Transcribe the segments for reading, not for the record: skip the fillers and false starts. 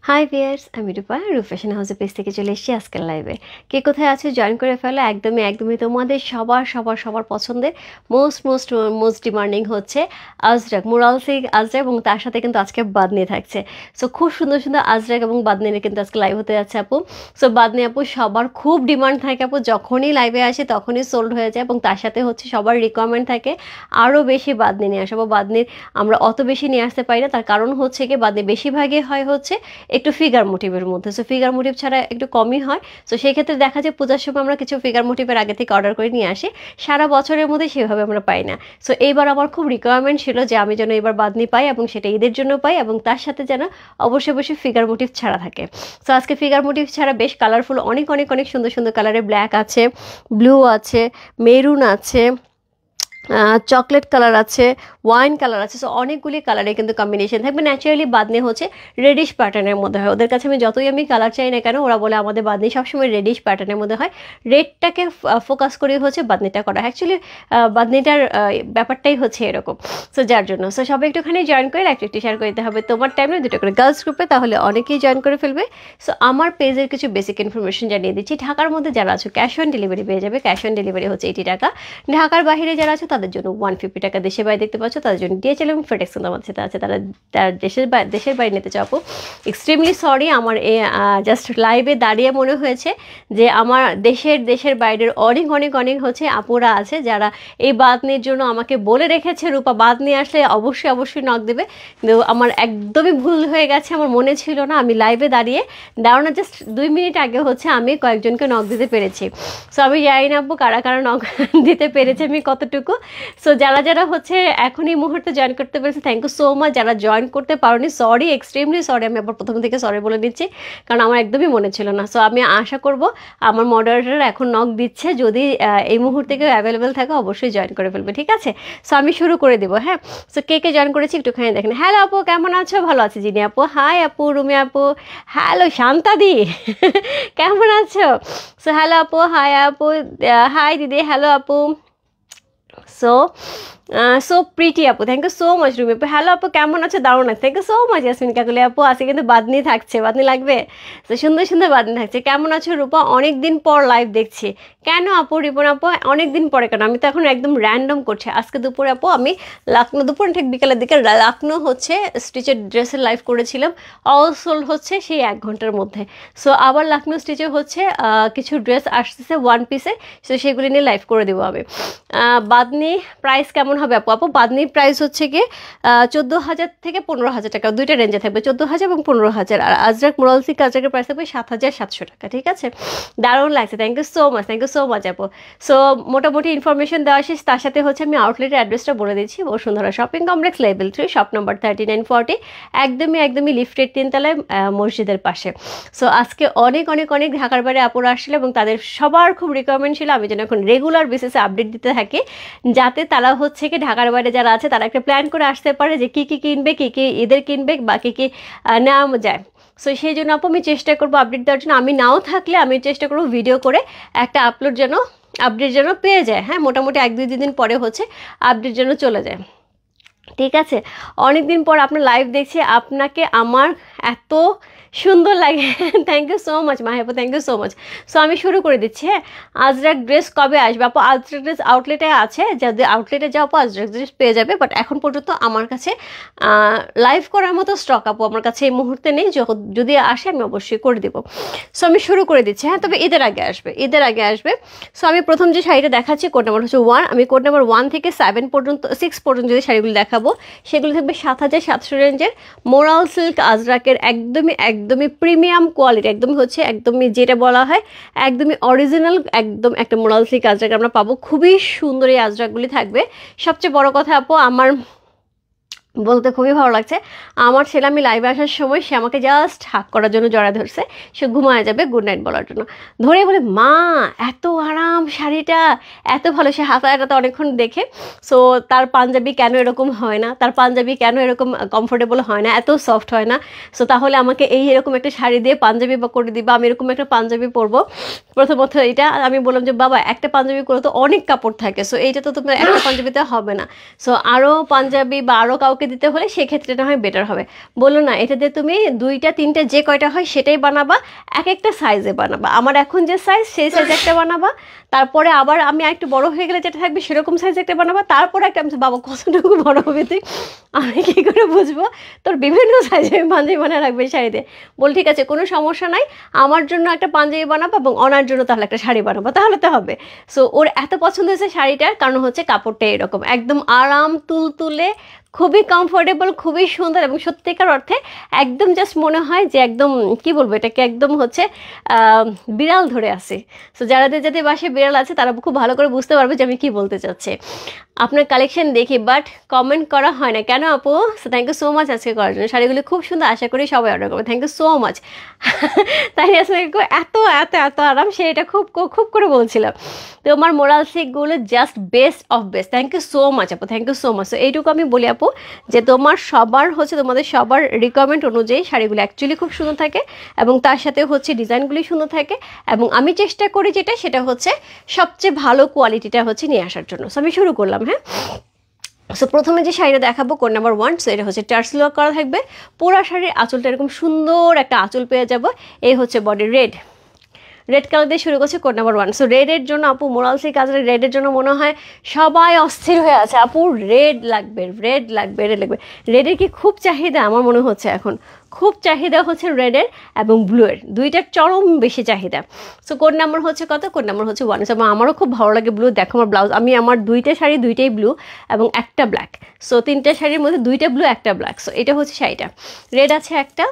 High viewers, আমি রূপা fashion হাউসের page থেকে চলে এসেছি আজকের লাইভে। কে কোথায় আছে জয়েন করে ফেলো। একদমই তোমাদের সবার পছন্দের মোস্ট ডিমান্ডিং হচ্ছে আজরাক, মুরাল সিল্ক আজরাক, এবং তার সাথে কিন্তু আজকে বাদনি থাকছে। সো খুব সুন্দর আজরাক এবং বাদনি নিয়ে কিন্তু আজকে লাইভ হতে যাচ্ছে আপু। সো বাদনি আপু সবার খুব ডিমান্ড থাকে আপু, যখনই লাইভে আসে তখনই সোল্ড হয়ে যায়, এবং তার সাথে হচ্ছে সবার রিকোয়ারমেন্ট থাকে আরও বেশি বাদনি নিয়ে আসবো। বাদনির আমরা অত বেশি নিয়ে আসতে পারি না, তার কারণ হচ্ছে কি বাদনি বেশিরভাগই হয় হচ্ছে একটু ফিগার মোটিভের মধ্যে। সো ফিগার মোটিভ ছাড়া একটু কমই হয়। সো সেই ক্ষেত্রে দেখা যায় পূজার সময় আমরা কিছু ফিগার মোটিভের আগে থেকে অর্ডার করে নিয়ে আসি, সারা বছরের মধ্যে সেভাবে আমরা পাই না। সো এইবার আমার খুব রিকোয়ারমেন্ট ছিল যে আমি যেন এবার বাদনি পাই, এবং সেটা ঈদের জন্য পাই, এবং তার সাথে যেন অবশ্যই ফিগার মোটিভ ছাড়া থাকে। সো আজকে ফিগার মোটিভ ছাড়া বেশ কালারফুল অনেক সুন্দর কালারে ব্ল্যাক আছে, ব্লু আছে, মেরুন আছে, চকলেট কালার আছে, ওয়াইন কালার আছে। সো অনেকগুলি কালারে কিন্তু কম্বিনেশন থাকবে। ন্যাচারালি বাদনি হচ্ছে রেডিশ প্যাটার্নের মধ্যে হয়। ওদের কাছে আমি যতই কালার চাই না কেন, ওরা বলে আমাদের বাদনি সবসময় রেডিশ প্যাটার্নের মধ্যে হয়। রেডটাকে ফোকাস করে হচ্ছে বাদনিটা করা। অ্যাকচুয়ালি বাদনিটার ব্যাপারটাই হচ্ছে এরকম। সো যার জন্য সো সবাই একটুখানি জয়েন করে একটু শেয়ার করে দিতে হবে তোমার টাইমে, দুটো করে গার্লস গ্রুপে, তাহলে অনেকেই জয়েন করে ফেলবে। সো আমার পেজের কিছু বেসিক ইনফরমেশন জানিয়ে দিচ্ছি। ঢাকার মধ্যে যারা আছো ক্যাশ অন ডেলিভারি পেয়ে যাবে। ক্যাশ অন ডেলিভারি হচ্ছে 80 টাকা। ঢাকার বাইরে যারা আছে তাদের জন্য 150 টাকা। দেশের বাইরে দেখতে পাচ্ছ তাদের জন্য ডিএচএল এবং ফেডেক্স আমাদের সাথে আছে। তারা দেশের বাইরে নিতে চাও। এক্সট্রিমলি সরি, আমার জাস্ট লাইভে দাঁড়িয়ে মনে হয়েছে যে আমার দেশের বাইরের অনেক হচ্ছে আপুরা আছে যারা এই বাদনির জন্য আমাকে বলে রেখেছে রূপা বাদনি আসলে অবশ্যই নক দেবে। কিন্তু আমার একদমই ভুল হয়ে গেছে, আমার মনে ছিল না। আমি লাইভে দাঁড়ানো জাস্ট 2 মিনিট আগে হচ্ছে আমি কয়েকজনকে নক দিতে পেরেছি। সো আমি জানি না আপু কারা নক দিতে পেরেছে আমি কতটুকু। সো যারা হচ্ছে এখন এই মুহূর্তে জয়েন করতে পেরেছে, থ্যাংক ইউ সো মাচ। যারা জয়েন করতে পারোনি, সরি, এক্সট্রিমলি সরি। আমি আবার প্রথম থেকে সরি বলে দিচ্ছি, কারণ আমার একদমই মনে ছিল না। সো আমি আশা করব আমার মডারেটর এখন নক দিচ্ছে, যদি এই মুহূর্তে কেউ অ্যাভেলেবেল থাকে অবশ্যই জয়েন করে ফেলবে, ঠিক আছে? সো আমি শুরু করে দেবো। হ্যাঁ, সো কে জয়েন করেছি একটুখানি দেখেন। হ্যালো আপু, কেমন আছো? ভালো আছি জিনি আপু। হাই আপু, রুমি আপু। হ্যালো শান্তাদি, কেমন আছো? সো হ্যালো আপু, হাই আপু, হাই দিদি, হ্যালো আপু। সো প্রিটি আপু, thank you so much. Rumi আপু, হ্যালো আপু, কেমন আছে? দারুণ আছে, thank you so much. Yasmin Kakuli আপু, আজকে কিন্তু বাদনি থাকছে, বাদনি লাগবে। তো সুন্দর বাদনি থাকছে। কেমন আছো রূপা? অনেক দিন পর লাইভ দেখছি। কেন আপু? রিপন আপু, অনেক দিন পরে কেন? আমি তো এখন একদম র্যান্ডম করছি। আজকে দুপুরে আপু আমি লাকনো, দুপুর ঠিক বিকালের দিকে লাকনো হচ্ছে স্টিচের ড্রেসের লাইভ করেছিলাম। অল সোল্ড হচ্ছে সেই 1 ঘন্টার মধ্যে। সো আবার লাকনো স্টিচে হচ্ছে কিছু ড্রেস আসতেছে 1 পিসে, সো সেগুলি নিয়ে লাইভ করে দেবো আমি। বাদনি প্রাইস কেমন হবে আপু? আপু বাদনির প্রাইস হচ্ছে কি 14,000 থেকে 15,000 টাকা, দুইটা রেঞ্জে থাকবে, 14,000 এবং 15,000। আর আজরাক মুরাল সিল্ক আজরাকের প্রাইস থাকবে 7,700 টাকা, ঠিক আছে? দারুণ লাগছে, থ্যাংক ইউ সো মাচ আপু। সো মোটামুটি ইনফরমেশন দেওয়া শেষ। তার সাথে হচ্ছে আমি আউটলেটের অ্যাড্রেসটা বলে দিচ্ছি। Bashundhara shopping complex, level 3, shop number 3940, একদমই লিফটের 3 তলায়, মসজিদের পাশে। সো আজকে অনেক ঢাকার বাইরে আপুরা আসছিল, এবং তাদের সবার খুব রিকোয়ারমেন্ট ছিল আমি যেন এখন রেগুলার বেসিসে আপডেট দিতে থাকি, যাতে তারা হচ্ছে কি ঢাকার বাইরে যারা আছে তারা একটা প্ল্যান করে আসতে পারে যে কী কিনবে, কী ঈদের কিনবে, বা কী নেওয়া যায়। সো সেই জন্য আপু আমি চেষ্টা করবো আপডেট দেওয়ার জন্য। আমি নাও থাকলে আমি চেষ্টা করবো ভিডিও করে একটা আপডেট যেন পেয়ে যায়। হ্যাঁ, মোটামুটি 1-2 দিন পরে হচ্ছে আপডেট যেন চলে যায়, ঠিক আছে? অনেক দিন পর আপনার লাইভ দেখছি, আপনাকে আমার এত সুন্দর লাগে। থ্যাংক ইউ সো মাচ মাহিপু, thank you so much. So আমি শুরু করে দিচ্ছি। হ্যাঁ, আজরাক ড্রেস কবে আসবে আপু? আজরাক ড্রেস আউটলেটে আছে, যদি আউটলেটে যাও আপু আজরাক ড্রেস পেয়ে যাবে, বাট এখন পর্যন্ত আমার কাছে লাইভ করার মতো স্টক আপু আমার কাছে এই মুহূর্তে নেই। যদি আসে আমি অবশ্যই করে দেবো। সো আমি শুরু করে দিচ্ছি। হ্যাঁ, তবে ঈদের আগে আসবে। সো আমি প্রথম যে শাড়িটা দেখাচ্ছি কোড নাম্বার হচ্ছে 1। আমি কোড নাম্বার 1 থেকে 6 পর্যন্ত যদি শাড়িগুলো দেখাবো, সেগুলো থাকবে 7,700 রেঞ্জের মোরাল সিল্ক আজরাকের, একদমই প্রিমিয়াম কোয়ালিটি, একদমই যেটা বলা হয় একদমই অরিজিনাল, একদম একটা মোরাল সিল্ক আজরাক আমরা পাবো। খুবই সুন্দর এই আজরাকগুলি থাকবে। সবচেয়ে বড় কথা আপু, আমার বলতে খুবই ভালো লাগছে, আমার ছেলে আমি লাইভে আসার সময় সে আমাকে জাস্ট হাক করার জন্য জড়া ধরছে। সে ঘুমায় যাবে গুড নাইট বলার জন্য, ধরে বলে মা এত আরাম শাড়িটা এত ভালো, সে হাতাটা অনেকক্ষণ দেখে। সো তার পাঞ্জাবি কেন এরকম হয় না, তার পাঞ্জাবি কেন এরকম কমফোর্টেবল হয় না, এত সফট হয় না। সো তাহলে আমাকে এরকম একটা শাড়ি দিয়ে পাঞ্জাবি বা করে দিবা, আমি এরকম একটা পাঞ্জাবি পরবো। প্রথমত এটা আমি বললাম যে বাবা একটা পাঞ্জাবি করে তো অনেক কাপড় থাকে, সো এইটা তো তোমার একটা পাঞ্জাবিতে হবে না, সো আরও পাঞ্জাবি বা আরও কাউকে দিতে হলে সেক্ষেত্রে না হয় বেটার হবে। বললো না, এটা দিয়ে তুমি 2টা 3টে যে কয়টা হয় সেটাই বানাবা, এক একটা সাইজে বানাবা। আমার এখন যে সাইজ সেই সাইজ একটা বানাবা, তারপরে আবার আমি একটু বড় হয়ে গেলে যেটা থাকবে সেরকম সাইজ একটা বানাবা, তারপরে একটা। আমি বাবা কতটুকু বড় হবে তুই, আমি কী করে বুঝবো, তোর বিভিন্ন সাইজে পাঞ্জাবি বানিয়ে রাখবে শাড়িতে। বল ঠিক আছে, কোনো সমস্যা নাই, আমার জন্য একটা পাঞ্জাবি বানাবো এবং ওনার জন্য তাহলে একটা শাড়ি বানাবো, তাহলে তো হবে। সো ওর এত পছন্দ হয়েছে শাড়িটার কারণ হচ্ছে কাপড়টা এরকম একদম আরাম তুলতুলে, খুবই কমফোর্টেবল, খুবই সুন্দর এবং সত্যিকার অর্থে একদম জাস্ট মনে হয় যে একদম কি বলবো এটাকে, একদম হচ্ছে বিড়াল ধরে আছে। সো যাদের যাদের বাসায় বিড়াল আছে তারা খুব ভালো করে বুঝতে পারবে যে আমি কি বলতে চাচ্ছি। আপনার কালেকশন দেখি বাট কমেন্ট করা হয় না কেন আপু? So thank you so much আজকে করার জন্য, শাড়িগুলি খুব সুন্দর, আশা করি সবাই অর্ডার করবে। Thank you so much. তাই আসলে এত এত এত আরাম, সে এটা খুব খুব করে বলছিলাম। তো আমার মোরাল সিকগুলো just best of best. Thank you so much আপু, থ্যাংক ইউ সো মাচ। তো এইটুকু আমি বলি আপু যে তোমাদের সবার রিকোয়ারমেন্ট অনুযায়ী শাড়িগুলো অ্যাকচুয়ালি খুব সুন্দর থাকে এবং তার সাথে হচ্ছে ডিজাইনগুলি সুন্দর থাকে এবং আমি চেষ্টা করি সেটা হচ্ছে সবচেয়ে ভালো কোয়ালিটিটা হচ্ছে নিয়ে আসার জন্য। সো আমি শুরু করলাম। হ্যাঁ, সো প্রথমে যে শাড়িটা দেখাবো কোড নাম্বার 1। সো এটা হচ্ছে টার্সেল ওয়ার্ক করা থাকবে, পুরো শাড়ির আঁচলটা এরকম সুন্দর একটা আঁচল পেয়ে যাবো। এই হচ্ছে বডি রেড কালার দিয়ে শুরু করছে কোড নাম্বার 1। সো রেডের জন্য আপু মোরাল সিল্ক কাজের রেডের জন্য মনে হয় সবাই অস্থির হয়ে আছে, আপু রেড লাগবে, রেড লাগবে, রেড লাগবে। রেডের কি খুব চাহিদা, আমার মনে হচ্ছে এখন খুব চাহিদা হচ্ছে রেডের এবং ব্লুয়ের, দুইটার চরম বেশি চাহিদা। সো কোড নাম্বার হচ্ছে কত? কোড নাম্বার হচ্ছে 1। সো আমারও খুব ভালো লাগে ব্লু। দেখো আমার ব্লাউজ, আমার 2টা শাড়ি 2টাই ব্লু এবং একটা ব্ল্যাক। সো 3টে শাড়ির মধ্যে 2টা ব্লু একটা ব্ল্যাক। সো এটা হচ্ছে শাড়িটা, রেড আছে একটা,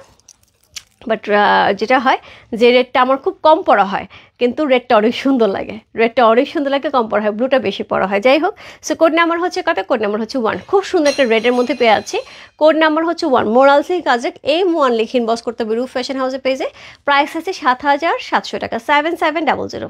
বাট যেটা হয় যে রেডটা আমার খুব কম পরা হয়, কিন্তু রেডটা অনেক সুন্দর লাগে, কম পরা হয়, ব্লুটা বেশি পরা হয়। যাই হোক, সো কোড নাম্বার হচ্ছে কত? কোড নাম্বার হচ্ছে 1। খুব সুন্দর একটা রেডের মধ্যে পেয়ে আছি। কোড নাম্বার হচ্ছে 1। মোরাল সিল্ক কাজে M1 লিখে ইনবক্স করতে হবে রূপ ফ্যাশন হাউসের পেজে। প্রাইস আছে 7,700 টাকা, 7700।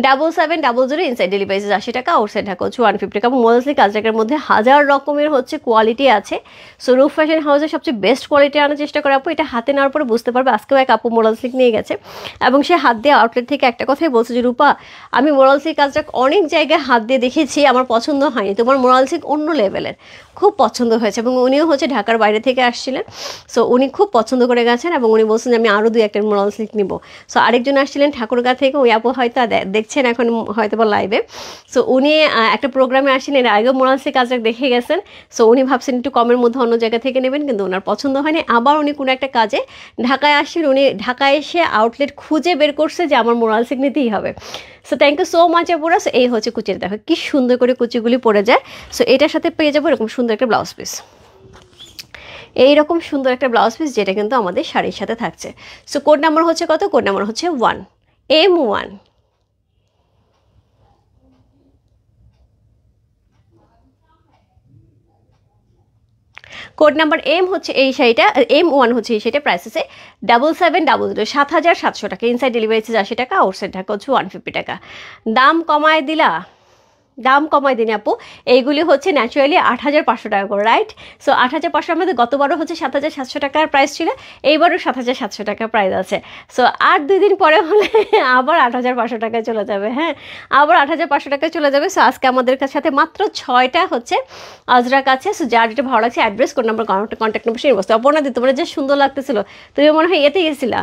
7700 ইনসাইড ডেলিভারি 80 টাকা, আউটসাইড ঢাকা হচ্ছে 150 টাকা। মোরাল সিল্ক কাজটাকের মধ্যে হাজার রকমের হচ্ছে কোয়ালিটি আছে। সো রূপ ফ্যাশন হাউসের সবচেয়ে বেস্ট কোয়ালিটি আনার চেষ্টা করে আপু। এটা হাতে নেওয়ার পরে বুঝতে পারবে। আজকেও এক আপু মোরাল সিল্ক নিয়ে গেছে এবং সে হাত দিয়ে আউটলেট থেকে একটা কথাই বলছে যে রূপা, আমি মোরাল সিল্ক কাজটা অনেক জায়গায় হাত দিয়ে দেখেছি, আমার পছন্দ হয়নি, তোমার মোরাল সিল্ক অন্য লেভেলের, খুব পছন্দ হয়েছে। এবং উনিও হচ্ছে ঢাকার বাইরে থেকে আসছিলেন, সো উনি খুব পছন্দ করে গেছেন এবং উনি বলছেন যে আমি আরও 2-1 মোরাল সিল্ক নিব। সো আরেকজন আসছিলেন ঠাকুরগাঁ থেকে, ওই আপু হয়তো দেখছেন এখন হয়তো বা লাইভে। সো উনি একটা প্রোগ্রামে আসেন, এর আগেও মোরাল সিল্ক কাজটা দেখে গেছেন। সো উনি ভাবছেন একটু কমের মধ্যে অন্য জায়গা থেকে নেবেন, কিন্তু ওনার পছন্দ হয়নি। আবার উনি কোনো একটা কাজে ঢাকায় আসছেন, উনি ঢাকায় এসে আউটলেট খুঁজে বের করছে যে আমার মোরাল সিল্ক নিতেই হবে। So thank you so much আপুরা। সো এই হচ্ছে কুচির, দেখো কি সুন্দর করে কুচিগুলি পড়ে যায়। সো এটার সাথে পেয়ে যাবো এরকম সুন্দর একটা ব্লাউজ পিস, এইরকম সুন্দর একটা ব্লাউজ পিস, যেটা কিন্তু আমাদের শাড়ির সাথে থাকছে। সো কোড নাম্বার হচ্ছে কত? কোড নাম্বার হচ্ছে 1, M1। কোড নাম্বার হচ্ছে এই শাড়িটা, M1 হচ্ছে এই শাড়িটা। প্রাইস আছে 7700, 7700 টাকা। ইনসাইড ডেলিভারি 80 টাকা, আউটসাইড ঢাকা হচ্ছে 150 টাকা। দাম কমায় দিন আপু। এইগুলি হচ্ছে ন্যাচুরালি 8500 টাকা করে, রাইট? সো 8500 আমাদের গতবারও হচ্ছে 7700 টাকার প্রাইস ছিল, এইবারও 7700 টাকা প্রাইস আছে। সো আর 2 দিন পরে হলে আবার 8500 টাকায় চলে যাবে। হ্যাঁ, আবার 8500 টাকায় চলে যাবে। সো আজকে আমাদের সাথে মাত্র 6টা হচ্ছে আজরাক আছে। সো যার যেটা ভালো লাগছে address, code number, contact number সেই বস্তু। অপর্ণাদি, তোমরা যে সুন্দর লাগতেছিল, তুমি মনে হয় এতে গেছিলা,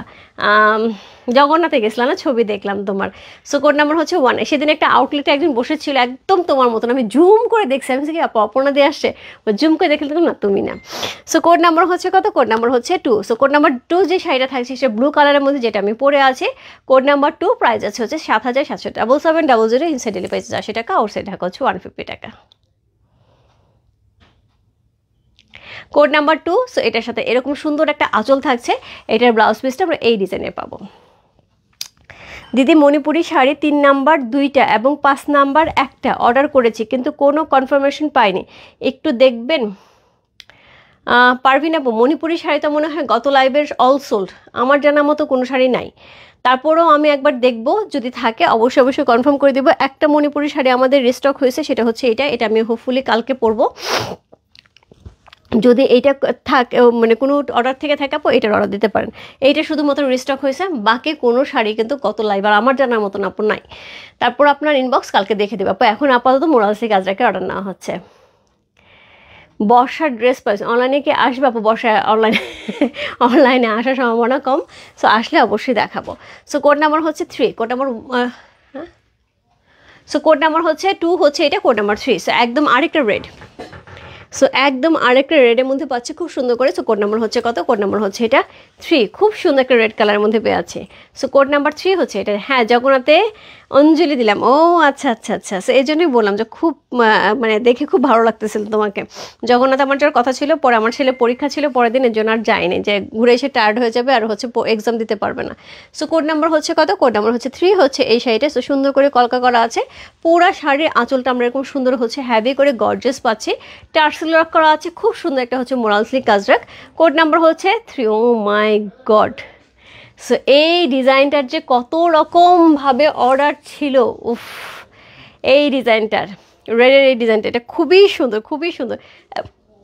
জগন্নাথে গেছিলাম না, ছবি দেখলাম তোমার। সো কোড নাম্বার হচ্ছে 1। সেদিন একটা আউটলেটে একজন বসেছিল একদম তোমার মতন, আমি জুম করে দেখছি, আমি কি অপর্ণা দিয়ে আসছে, জুম করে দেখলে তো না, তুমি না। সো কোড নাম্বার হচ্ছে কত? কোড নাম্বার হচ্ছে 2। সো কোড নাম্বার 2 যে শাড়িটা থাকছে সেটা ব্লু কালারের মধ্যে, যেটা আমি পরে আছি। কোড নাম্বার 2 প্রাইস আছে হচ্ছে 7700, 7700 ইনসাইড ডেলিভারি 80 টাকা, আউটসাইড ঢাকা হচ্ছে 150 টাকা। Code number 2। সো এটার সাথে এরকম সুন্দর একটা আঁচল থাকছে, এটার ব্লাউজ পিসটা আমরা এই ডিজাইনে পাবো। দিদি, মণিপুরি শাড়ি 3 নাম্বার 2টা এবং 5 নাম্বার 1টা অর্ডার করেছি, কিন্তু কোনো কনফার্মেশন পাইনি, একটু দেখবেন। পারভিন আপু, মণিপুরি শাড়ি তো মনে হয় গত লাইভের অল সোল্ড, আমার জানার মতো কোনো শাড়ি নাই। তারপরেও আমি একবার দেখব, যদি থাকে অবশ্যই অবশ্যই কনফার্ম করে দেবো। একটা মণিপুরি শাড়ি আমাদের রিস্টক হয়েছে, সেটা হচ্ছে এটা আমি হোপফুলি কালকে পরবো। যদি এইটা থাকে মানে কোনো অর্ডার থেকে থাকে আপু, এটার অর্ডার দিতে পারেন। এইটা শুধুমাত্র রিস্টক হয়েছে, বাকি কোনো শাড়ি কিন্তু গত লাইভ আর আমার জানার মতন আপু নাই। তারপর আপনার ইনবক্স কালকে দেখে দেবো আপু। এখন আপাতত মোরালসি কাজরাকে অর্ডার নেওয়া হচ্ছে। বর্ষার ড্রেস পাইছে অনলাইনে কি আসবে আপু? বর্ষায় অনলাইনে আসার সম্ভাবনা কম, সো আসলে অবশ্যই দেখাবো। সো কোড নাম্বার হচ্ছে 3, code number so code number হচ্ছে 2 হচ্ছে এটা, কোড নাম্বার 3। সো একদম আরেকটা রেড, সো একদম আরেকটা রেডের মধ্যে পাচ্ছি খুব সুন্দর করে। সো কোড নাম্বার হচ্ছে কত? কোড নাম্বার হচ্ছে এটা 3, খুব সুন্দর একটা রেড কালারের মধ্যে পেয়ে আছে। সো কোড নাম্বার 3 হচ্ছে এটা। হ্যাঁ, জগন্নাথে অঞ্জলি দিলাম। ও আচ্ছা আচ্ছা আচ্ছা, সো এই জন্যই বললাম যে খুব মানে দেখে খুব ভালো লাগতেছিল তোমাকে। জগন্নাথ আমার যাওয়ার কথা ছিল, পরে আমার ছেলে পরীক্ষা ছিল পরের দিন, এর জন্য আর যায়নি, যে ঘুরে এসে টায়ার্ড হয়ে যাবে আর হচ্ছে এক্সাম দিতে পারবে না। সো কোড নাম্বার হচ্ছে কত? কোড নাম্বার হচ্ছে 3 হচ্ছে এই শাড়িটা। সো সুন্দর করে কলকা করা আছে, পুরা শাড়ির আঁচলটা আমরা এরকম সুন্দর হচ্ছে হ্যাভি করে গর্জিয়াস পাচ্ছি, টার্সেল ওয়ার্ক করা আছে, খুব সুন্দর একটা হচ্ছে মোরাল সিল্ক কাজরাক। কোড নাম্বার হচ্ছে 3। ও মাই গড, সো এই ডিজাইনটার যে কত রকমভাবে অর্ডার ছিল, উফ, এই ডিজাইনটার রেডের এই ডিজাইনটা, এটা খুবই সুন্দর, খুবই সুন্দর,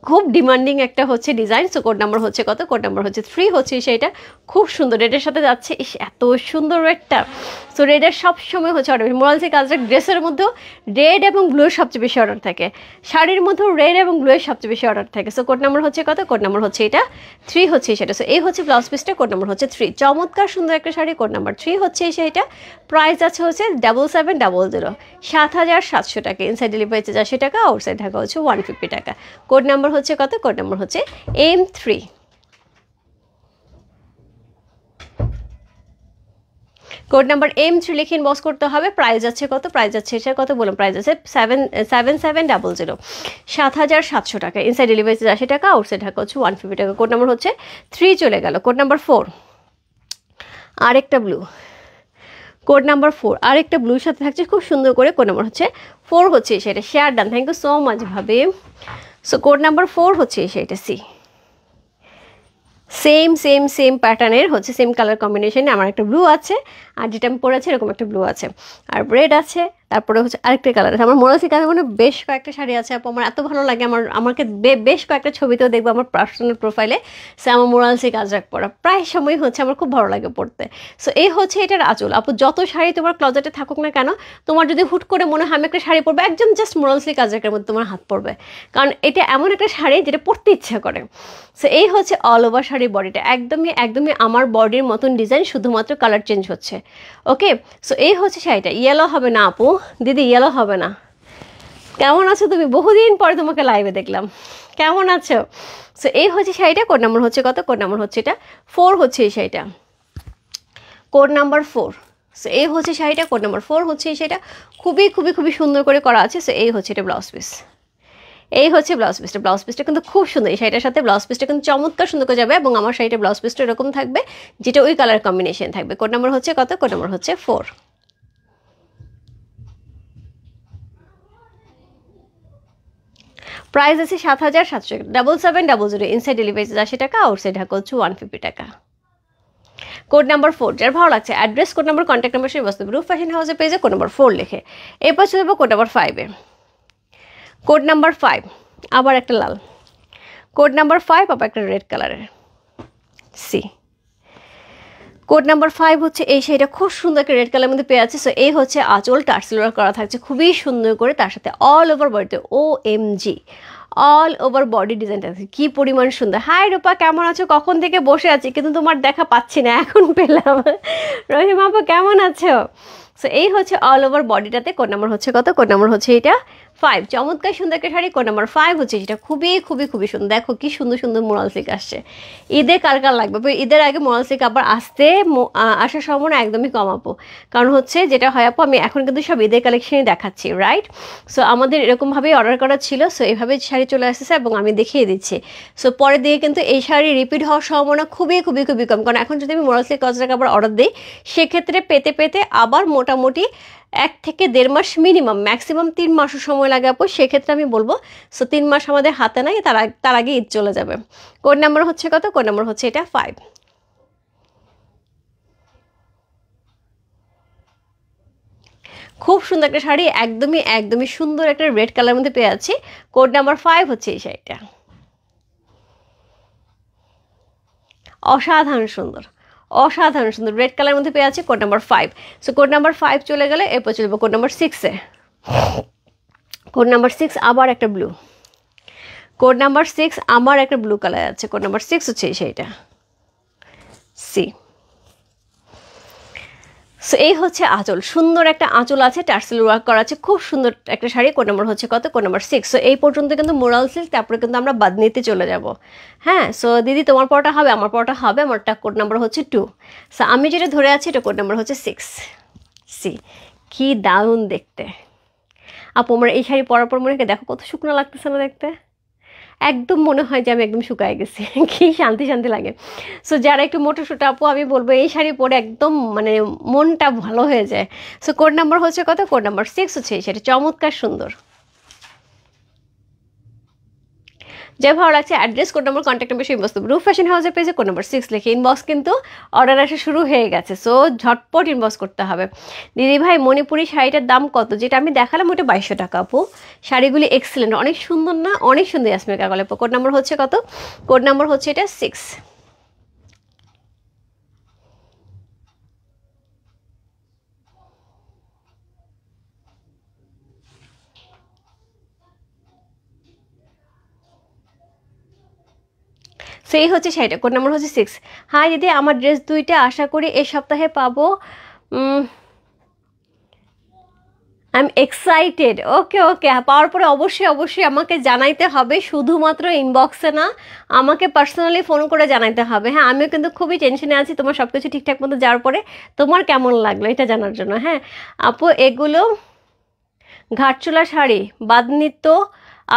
খুব ডিমান্ডিং একটা হচ্ছে ডিজাইন। সো কোড নাম্বার হচ্ছে কত? কোড নাম্বার হচ্ছে 3 হচ্ছে সেইটা, খুব সুন্দর রেডের সাথে যাচ্ছে। ইস, এত সুন্দর রেডটা। সো রেডের সবসময় হচ্ছে অর্ডার, মোরালসি কাজের ড্রেসের মধ্যেও রেড এবং ব্লুয়ের সবচেয়ে বেশি অর্ডার থাকে, শাড়ির মধ্যেও রেড এবং ব্লুয়ের সবচেয়ে বেশি অর্ডার থাকে। সো কোড নাম্বার হচ্ছে কত? কোড নাম্বার হচ্ছে এটা 3 হচ্ছে সেটা। সো এই হচ্ছে ব্লাউজ পিসটা, কোড নাম্বার হচ্ছে 3, চমৎকার সুন্দর একটা শাড়ি, কোড নাম্বার 3 হচ্ছে সেইটা। প্রাইস আছে হচ্ছে 7700, 7700 টাকা। ইনসাইড ডেলিভারি চার্জ 80 টাকা, আউটসাইড ঢাকা হচ্ছে 150 টাকা। কোড নাম্বার হচ্ছে কত? কোড নাম্বার হচ্ছে M3। কোড নাম্বার M3 লিখে ইনবক্স করতে হবে। প্রাইস আছে কত? প্রাইস আছে এটা কত বললাম, প্রাইস আছে 7700, 7700 টাকা। ইনসাইড ডেলিভারি চার্জ 80 টাকা, আউটসাইড ঢাকা হচ্ছে 150 টাকা। কোড নাম্বার হচ্ছে 3 চলে গেল। কোড নাম্বার 4, আরেকটা ব্লু। কোড নাম্বার 4 আরেকটা ব্লুর সাথে থাকছে খুব সুন্দর করে। কোড নাম্বার হচ্ছে 4 হচ্ছে সেটা। Share done, thank you so much ভাবে। সো কোড নাম্বার 4 হচ্ছে সেটা। সি সেম সেম সেম প্যাটার্নের হচ্ছে, সেম কালার কম্বিনেশনে আমার একটা ব্লু আছে, আর যেটা আমি পরেছি এরকম একটা ব্লু আছে, আর রেড আছে, তারপরে হচ্ছে আরেকটা কালার আছে। আমার মনে হচ্ছে কারণ মানে বেশ কয়েকটা শাড়ি আছে আপু, আমার এত ভালো লাগে, আমাকে বেশ কয়েকটা ছবিতেও দেখবো আমার পার্সোনাল প্রোফাইলে। সে আমার মোরালসি কাজরাক পরা প্রায় সময় হচ্ছে আমার খুব ভালো লাগে পড়তে। সো এই হচ্ছে এটার আঁচল আপু। যত শাড়ি তোমার ক্লজেটে থাকুক না কেন, তোমার যদি হুট করে মনে হয় আমি একটা শাড়ি পরবো, একদম জাস্ট মোরালসি কাজরাকের মধ্যে তোমার হাত পড়বে, কারণ এটা এমন একটা শাড়ি যেটা পরতে ইচ্ছা করে। সো এই হচ্ছে অল ওভার শাড়ির বডিটা, একদমই একদমই আমার বডির মতন ডিজাইন, শুধুমাত্র কালার চেঞ্জ হচ্ছে। ওকে, সো এই হচ্ছে শাড়িটা। ইয়েলো হবে না আপু, দিদি ইয়েলো হবে না। কেমন আছো তুমি? বহুদিন পরে তোমাকে লাইভে দেখলাম, কেমন আছো? সো এই হচ্ছে শাড়িটা। কোড নাম্বার হচ্ছে কত? কোড নাম্বার হচ্ছে এটা 4 হচ্ছে এই শাড়িটা, কোড নাম্বার 4। সো এই হচ্ছে শাড়িটা, কোড নাম্বার 4 হচ্ছে এই শাড়িটা, খুবই খুবই খুবই সুন্দর করে করা আছে। সো এই হচ্ছে এটা ব্লাউজ পিস, এই হচ্ছে ব্লাউজ পিসটা। ব্লাউজ পিসটা কিন্তু খুব সুন্দর, এই শাড়িটার সাথে ব্লাউজ পিসটা কিন্তু চমৎকার সুন্দর করে যাবে, এবং আমার শাড়িটা ব্লাউজ পিসটা এরকম থাকবে, যেটা ওই কালার কম্বিনেশন থাকবে। কোড নাম্বার হচ্ছে কত? কোড নাম্বার হচ্ছে 4। প্রাইস আছে 7700, 7700। ইনসাইড ডেলিভারি চার্জ 80 টাকা, আউটসাইড ঢাকা হচ্ছে 150 টাকা। কোড নাম্বার 4 যার ভালো লাগছে, address, code number, contact number সেই বস্তু রূপ ফ্যাশন হাউসে পেজে কোড নাম্বার 4 লিখে। এরপর চলে যাবো কোড নাম্বার 5-এ। কোড নাম্বার 5 আবার একটা লাল, কোড নাম্বার 5 আবার একটা রেড কালারের। সি কোড নাম্বার 5 হচ্ছে এই শাড়িটা, খুব সুন্দর একটা রেড কালারের মধ্যে পেয়ে আছে। সো এই হচ্ছে আঁচল, টার্সেল ওয়ার্ক করা থাকছে খুবই সুন্দর করে, তার সাথে অল ওভার বডিতে OMG অল ওভার বডি ডিজাইনটা আছে, কি পরিমাণ সুন্দর। হাই রূপা, কেমন আছো? কখন থেকে বসে আছি কিন্তু তোমার দেখা পাচ্ছি না, এখন পেলাম। রহিমা আপা কেমন আছো? সো এই হচ্ছে অল ওভার বডিটাতে। কোড নাম্বার হচ্ছে কত? কোড নাম্বার হচ্ছে এটা 5। চমৎকার সুন্দর একটা শাড়ি, কোড নাম্বার 5 হচ্ছে সেটা, খুবই খুবই খুবই সুন্দর। দেখো কি সুন্দর সুন্দর মোরাল সিল্ক আসছে। ঈদে কার কার লাগবে? ঈদের আগে মোরাল সিল্ক আবার আসার সম্ভাবনা একদমই কম আপু, কারণ হচ্ছে যেটা হয় আপু, আমি এখন কিন্তু সব ঈদের কালেকশনই দেখাচ্ছি, রাইট? সো আমাদের এরকমভাবেই অর্ডার করা ছিল, সো এইভাবে শাড়ি চলে আসতেছে এবং আমি দেখিয়ে দিচ্ছি। সো পরের দিকে কিন্তু এই শাড়ি রিপিট হওয়ার সম্ভাবনা খুবই খুবই খুবই কম, কারণ এখন যদি আমি মোরাল সিল্ক কাজটাকে আবার অর্ডার দিই, সেক্ষেত্রে পেতে পেতে আবার মোটামুটি 1 থেকে 1.5 মাস মিনিমাম, ম্যাক্সিমাম 3 মাসও সময় লাগে আপু, সেক্ষেত্রে আমি বলবো সো 3 মাস আমাদের হাতে নাই, তার আগে ঈদ চলে যাবে। কোড নাম্বার হচ্ছে কত? কোড নাম্বার হচ্ছে এটা 5। খুব সুন্দর একটা শাড়ি, একদমই সুন্দর একটা রেড কালার মধ্যে পেয়ে যাচ্ছি। কোড নাম্বার 5 হচ্ছে এই শাড়িটা, অসাধারণ সুন্দর, অসাধারণ সুন্দর রেড কালার মধ্যে পেয়ে আছে। Code number 5। So code number 5 চলে গেলে এরপর চলবে কোড নাম্বার 6-এ। কোড নাম্বার 6 আবার একটা ব্লু, কোড নাম্বার 6 আমার একটা ব্লু কালার আছে। কোড নাম্বার 6 হচ্ছে সেইটা সি। সো এই হচ্ছে আঁচল, সুন্দর একটা আঁচল আছে, টার্সেল ওয়ার্ক করা আছে, খুব সুন্দর একটা শাড়ি। কোড নাম্বার হচ্ছে কত? Code number 6। সো এই পর্যন্ত কিন্তু মোরাল সিল্ক, তারপরে কিন্তু আমরা বাদনিতে চলে যাব। হ্যাঁ, সো দিদি তোমার পরটা হবে, আমার পরটা হবে, আমারটা কোড নাম্বার হচ্ছে 2। সো আমি যেটা ধরে আছি এটা কোড নাম্বার হচ্ছে 6 সি। কি দারুণ দেখতে আপু, আমার এই শাড়ি পরার পর মনে হয় দেখো কত শুকনো লাগতেছে না দেখতে, একদম মনে হয় যে আমি একদম শুকায় গেছি, কি শান্তি শান্তি লাগে। সো যারা একটু মোটো সোটা আপু, আমি বলবো এই শাড়ি পরে একদম মানে মনটা ভালো হয়ে যায়। সো কোড নাম্বার হচ্ছে কত? কোড নাম্বার 6 হচ্ছে এই শাড়ি, চমৎকার সুন্দর। যে ভালো লাগছে address, code number, contact number, সেই বস্তু রূপ ফ্যাশন হাউসের পেজে কোড নাম্বার 6 লিখে ইনবক্স, কিন্তু অর্ডার আসা শুরু হয়ে গেছে, সো ঝটপট ইনবক্স করতে হবে। দিদি ভাই মণিপুরি শাড়িটার দাম কত? যেটা আমি দেখালাম ওটা 2200 টাকা আপু। শাড়িগুলি এক্সেলেন্ট, অনেক সুন্দর না? অনেক সুন্দর ইয়াসমিন কাগলে। কোড নাম্বার হচ্ছে কত? কোড নাম্বার হচ্ছে এটা 6। সেই হচ্ছে শাড়িটা, কোড নাম্বার হচ্ছে 6। হাই দিদি, আমার ড্রেস দুইটা আশা করি এ সপ্তাহে পাবো। I am excited. Okay okay, পাওয়ার পরে অবশ্যই আমাকে জানাইতে হবে, শুধুমাত্র ইনবক্সে না, আমাকে পার্সোনালি ফোন করে জানাইতে হবে। হ্যাঁ, আমিও কিন্তু খুবই টেনশনে আছি তোমার সব কিছু ঠিকঠাক মতো যাওয়ার পরে তোমার কেমন লাগলো এটা জানার জন্য। হ্যাঁ আপু, এগুলো ঘাটচোলা শাড়ি, বাদনি তো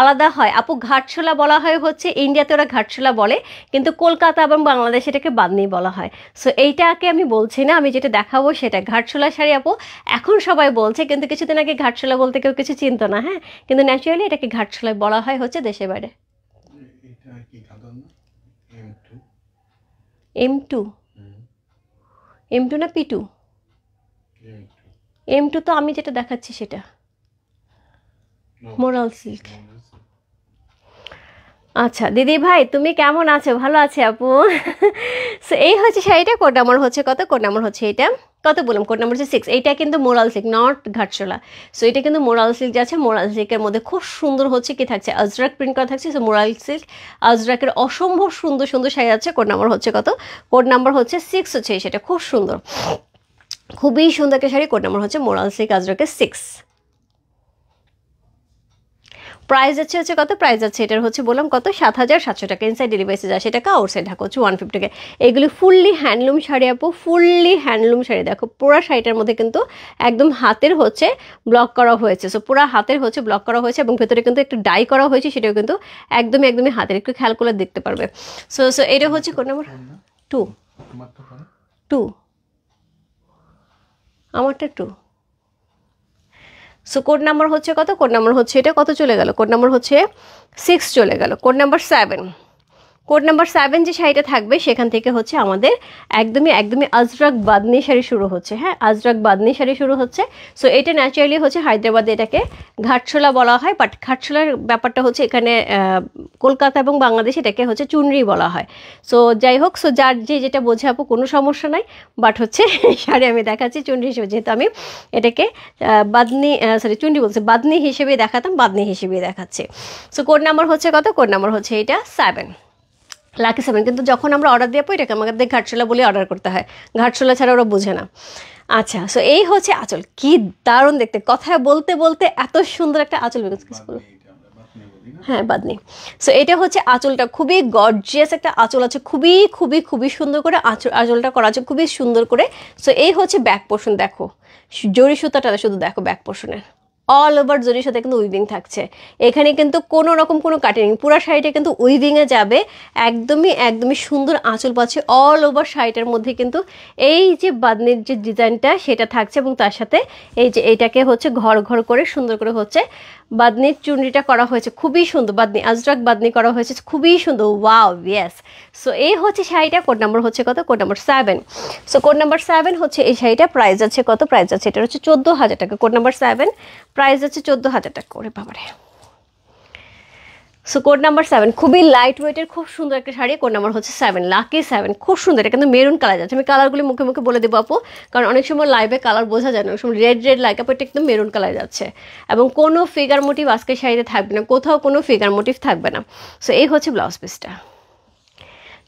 আলাদা হয় আপু। ঘাটশোলা বলা হয় হচ্ছে ইন্ডিয়াতে ওরা ঘাটশোলা বলে, কিন্তু কলকাতা এবং বাংলাদেশে এটাকে বাদনি বলা হয়। সো এইটাকে আমি বলছি না, আমি যেটা দেখাবো সেটা ঘাটশোলা শাড়ি আপু। এখন সবাই বলছে, কিন্তু কিছুদিন আগে ঘাটশোলা বলতে কেউ কিছু চিনতো না। হ্যাঁ, কিন্তু ন্যাচারালি এটাকে ঘাটশোলা বলা হয় হচ্ছে দেশে বাইরে। M2, M2 না P2? M2 তো আমি যেটা দেখাচ্ছি সেটা মোরাল সিল্ক। আচ্ছা দিদি ভাই তুমি কেমন আছো? ভালো আছে আপু। সো এই হচ্ছে শাড়িটা, কোড নাম্বার হচ্ছে কত? কোড নাম্বার হচ্ছে এটা কত বললাম? কোড নাম্বার হচ্ছে 6। এইটা কিন্তু মোরাল সিল্ক, নট ঘাটশোলা। সো এটা কিন্তু মোরাল সিল্ক যাচ্ছে। মোরাল সিল্কের মধ্যে খুব সুন্দর হচ্ছে কি থাকছে, আজরাক প্রিন্ট করা থাকছে। সো মোরাল সিল্ক আজরাকের অসম্ভব সুন্দর সুন্দর শাড়ি আছে। কোড নাম্বার হচ্ছে কত? কোড নাম্বার হচ্ছে 6 হচ্ছে সেটা, খুব সুন্দর, খুবই সুন্দর একটা শাড়ি। কোড নাম্বার হচ্ছে মোরাল সিল্ক আজরাকের 6। প্রাইস হচ্ছে কত? প্রাইস আছে এটার হচ্ছে বললাম কত, 7700 টাকা। ইনসাইড ডেলিভারি চার্জ 80 টাকা, আউটসাইড ঢাকা হচ্ছে 150 টাকা। এগুলি ফুললি হ্যান্ডলুম শাড়ি আপু, ফুললি হ্যান্ডলুম শাড়ি। দেখো পুরো শাড়িটার মধ্যে কিন্তু একদম হাতের হচ্ছে ব্লক করা হয়েছে। সো পুরো হাতের হচ্ছে ব্লক করা হয়েছে, এবং ভেতরে কিন্তু একটু ডাই করা হয়েছে, সেটাও কিন্তু একদমই হাতের, একটু খেয়াল করে দেখতে পারবে। সো এটা হচ্ছে কোন নাম্বার? 2। 2 আমারটা 2। সো কোড নাম্বার হচ্ছে কত? কোড নাম্বার হচ্ছে এটা কত চলে গেল? কোড নাম্বার হচ্ছে 6 চলে গেল। Code number 7। কোড নাম্বার 7 যে শাড়িটা থাকবে সেখান থেকে হচ্ছে আমাদের একদমই আজরাক বাদনি শাড়ি শুরু হচ্ছে। হ্যাঁ, আজরাক বাদনি শাড়ি শুরু হচ্ছে। সো এটা ন্যাচারালি হচ্ছে হায়দ্রাবাদে এটাকে ঘাটশোলা বলা হয়, বাট ঘাটশোলার ব্যাপারটা হচ্ছে এখানে কলকাতা এবং বাংলাদেশে এটাকে হচ্ছে চুনরি বলা হয়। সো যাই হোক, সো যার যেটা বোঝে আপু কোনো সমস্যা নাই, বাট হচ্ছে শাড়ি আমি দেখাচ্ছি চুনরি হিসেবে, যেহেতু আমি এটাকে বাদনি চুনরি বলছি, বাদনি হিসেবেই দেখাতাম, বাদনি হিসেবেই দেখাচ্ছি। সো কোড নাম্বার হচ্ছে কত? কোড নাম্বার হচ্ছে এটা 7, লাকি 7। কিন্তু যখন আমরা অর্ডার দিয়ে পাই এটাকে আমাদের ঘাটশোলা বলে অর্ডার করতে হয়, ঘাটশোলা ছাড়া ওরা বোঝে না। আচ্ছা, সো এই হচ্ছে আঁচল, কি দারুণ দেখতে, কথা বলতে বলতে এত সুন্দর একটা আঁচল। হ্যাঁ, বাদনি। সো এটা হচ্ছে আঁচলটা, খুবই গর্জিয়াস একটা আঁচল আছে, খুবই সুন্দর করে আঁচলটা করা আছে, খুবই সুন্দর করে। সো এই হচ্ছে ব্যাক পোর্শন, দেখো জরি সুতাটা শুধু দেখো ব্যাক পোর্শনের, অল ওভার জরির সাথে কিন্তু উইভিং থাকছে। এখানে কিন্তু কোনো রকম কোনো কাটিং, পুরো শাড়িটা কিন্তু উইভিংয়ে যাবে, একদমই সুন্দর আঁচল পাচ্ছে। অল ওভার শাড়িটার মধ্যে কিন্তু এই যে বাঁধনির যে ডিজাইনটা সেটা থাকছে, এবং তার সাথে এই যে এইটাকে হচ্ছে ঘর ঘর করে সুন্দর করে হচ্ছে বাঁধনির চুনরিটা করা হয়েছে, খুবই সুন্দর বাঁধনি, আজরাক বাঁধনি করা হয়েছে, খুবই সুন্দর। Wow, yes. সো এই হচ্ছে শাড়িটা। কোড নাম্বার হচ্ছে কত? Code number 7। So code number 7 হচ্ছে এই শাড়িটা। প্রাইস আছে কত? প্রাইস আছে এটা হচ্ছে 14,000 টাকা। কোড নাম্বার 7 প্রাইস আছে 14,000 টাকা করে। বাবারে। সো কোড নাম্বার 7 খুবই লাইট ওয়েটের, খুব সুন্দর একটা শাড়ি। কোড নাম্বার হচ্ছে 7, লাকি 7। খুব সুন্দর, এটা কিন্তু মেরুন কালার যাচ্ছে। আমি কালারগুলি মুখে মুখে বলে দেবো আপু, কারণ অনেক সময় লাইভে কালার বোঝা যায় না। অনেক সময় রেড লাইক আপু, এটা কিন্তু মেরুন কালার যাচ্ছে, এবং কোনো ফিগার মোটিভ আজকে শাড়িতে থাকবে না, কোথাও কোনো ফিগার মোটিভ থাকবে না। সো এই হচ্ছে ব্লাউজ পিসটা,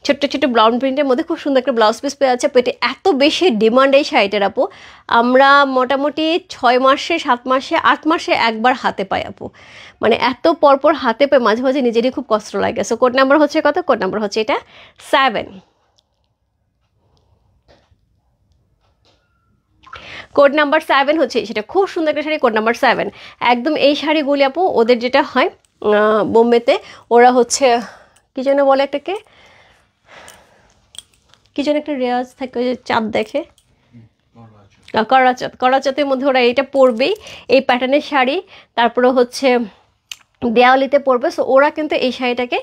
ছোট্ট ছোট্ট ব্রাউন প্রিন্টের মধ্যে খুব সুন্দর একটা ব্লাউজ পিস পেয়ে যাচ্ছে। পেটে এত বেশি ডিমান্ড এই শাড়িটার আপু, আমরা মোটামুটি 6 মাসে 7 মাসে 8 মাসে একবার হাতে পাই আপু, মানে এত পরপর হাতে পাই, মাঝে মাঝে নিজেরই খুব কষ্ট লাগে। সো কোড নাম্বার হচ্ছে কত? কোড নাম্বার হচ্ছে এটা 7। কোড নাম্বার 7 হচ্ছে সেটা, খুব সুন্দর একটা শাড়ি। কোড নাম্বার 7 একদম এই শাড়িগুলি আপু ওদের যেটা হয় বোম্বেতে, ওরা হচ্ছে কি যেন বলে একটাকে, কি যেন একটা রেওয়াজ থাকে, ওই যে চাঁদ দেখে, করাচাঁতের মধ্যে ওরা এটা পরবেই, এই প্যাটার্নের শাড়ি। তারপরে হচ্ছে দেওয়ালিতে পরবে। সো ওরা কিন্তু এই শাড়িটাকে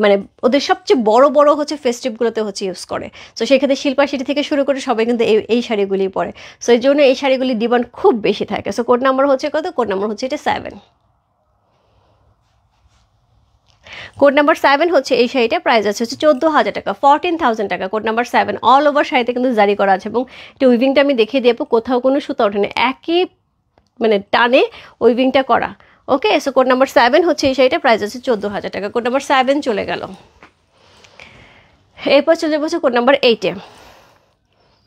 মানে ওদের সবচেয়ে বড় বড় হচ্ছে ফেস্টিভগুলোতে হচ্ছে ইউজ করে। সো সেক্ষেত্রে শিল্পা সিটি থেকে শুরু করে সবাই কিন্তু এই শাড়িগুলি পরে। সো এই জন্য এই শাড়িগুলির ডিমান্ড খুব বেশি থাকে। সো কোড নাম্বার হচ্ছে কত? কোড নাম্বার হচ্ছে এটা 7। কোড নাম্বার 7 হচ্ছে এই শাড়িটা। প্রাইস আছে হচ্ছে 14,000 টাকা, 14,000 টাকা। কোড নাম্বার 7 অল ওভার শাড়িতে কিন্তু জারি করা আছে, এবং এটা উইভিংটা আমি দেখিয়ে দিয়ে কোথাও কোনো সুতা ওঠে না, একই মানে টানে উইভিংটা করা। ওকে, সো কোড নাম্বার 7 হচ্ছে এই শাড়িটা। প্রাইস আছে 14,000 টাকা। কোড নাম্বার 7 চলে গেল। এরপর চলে যাবো কোড নাম্বার 8-এ।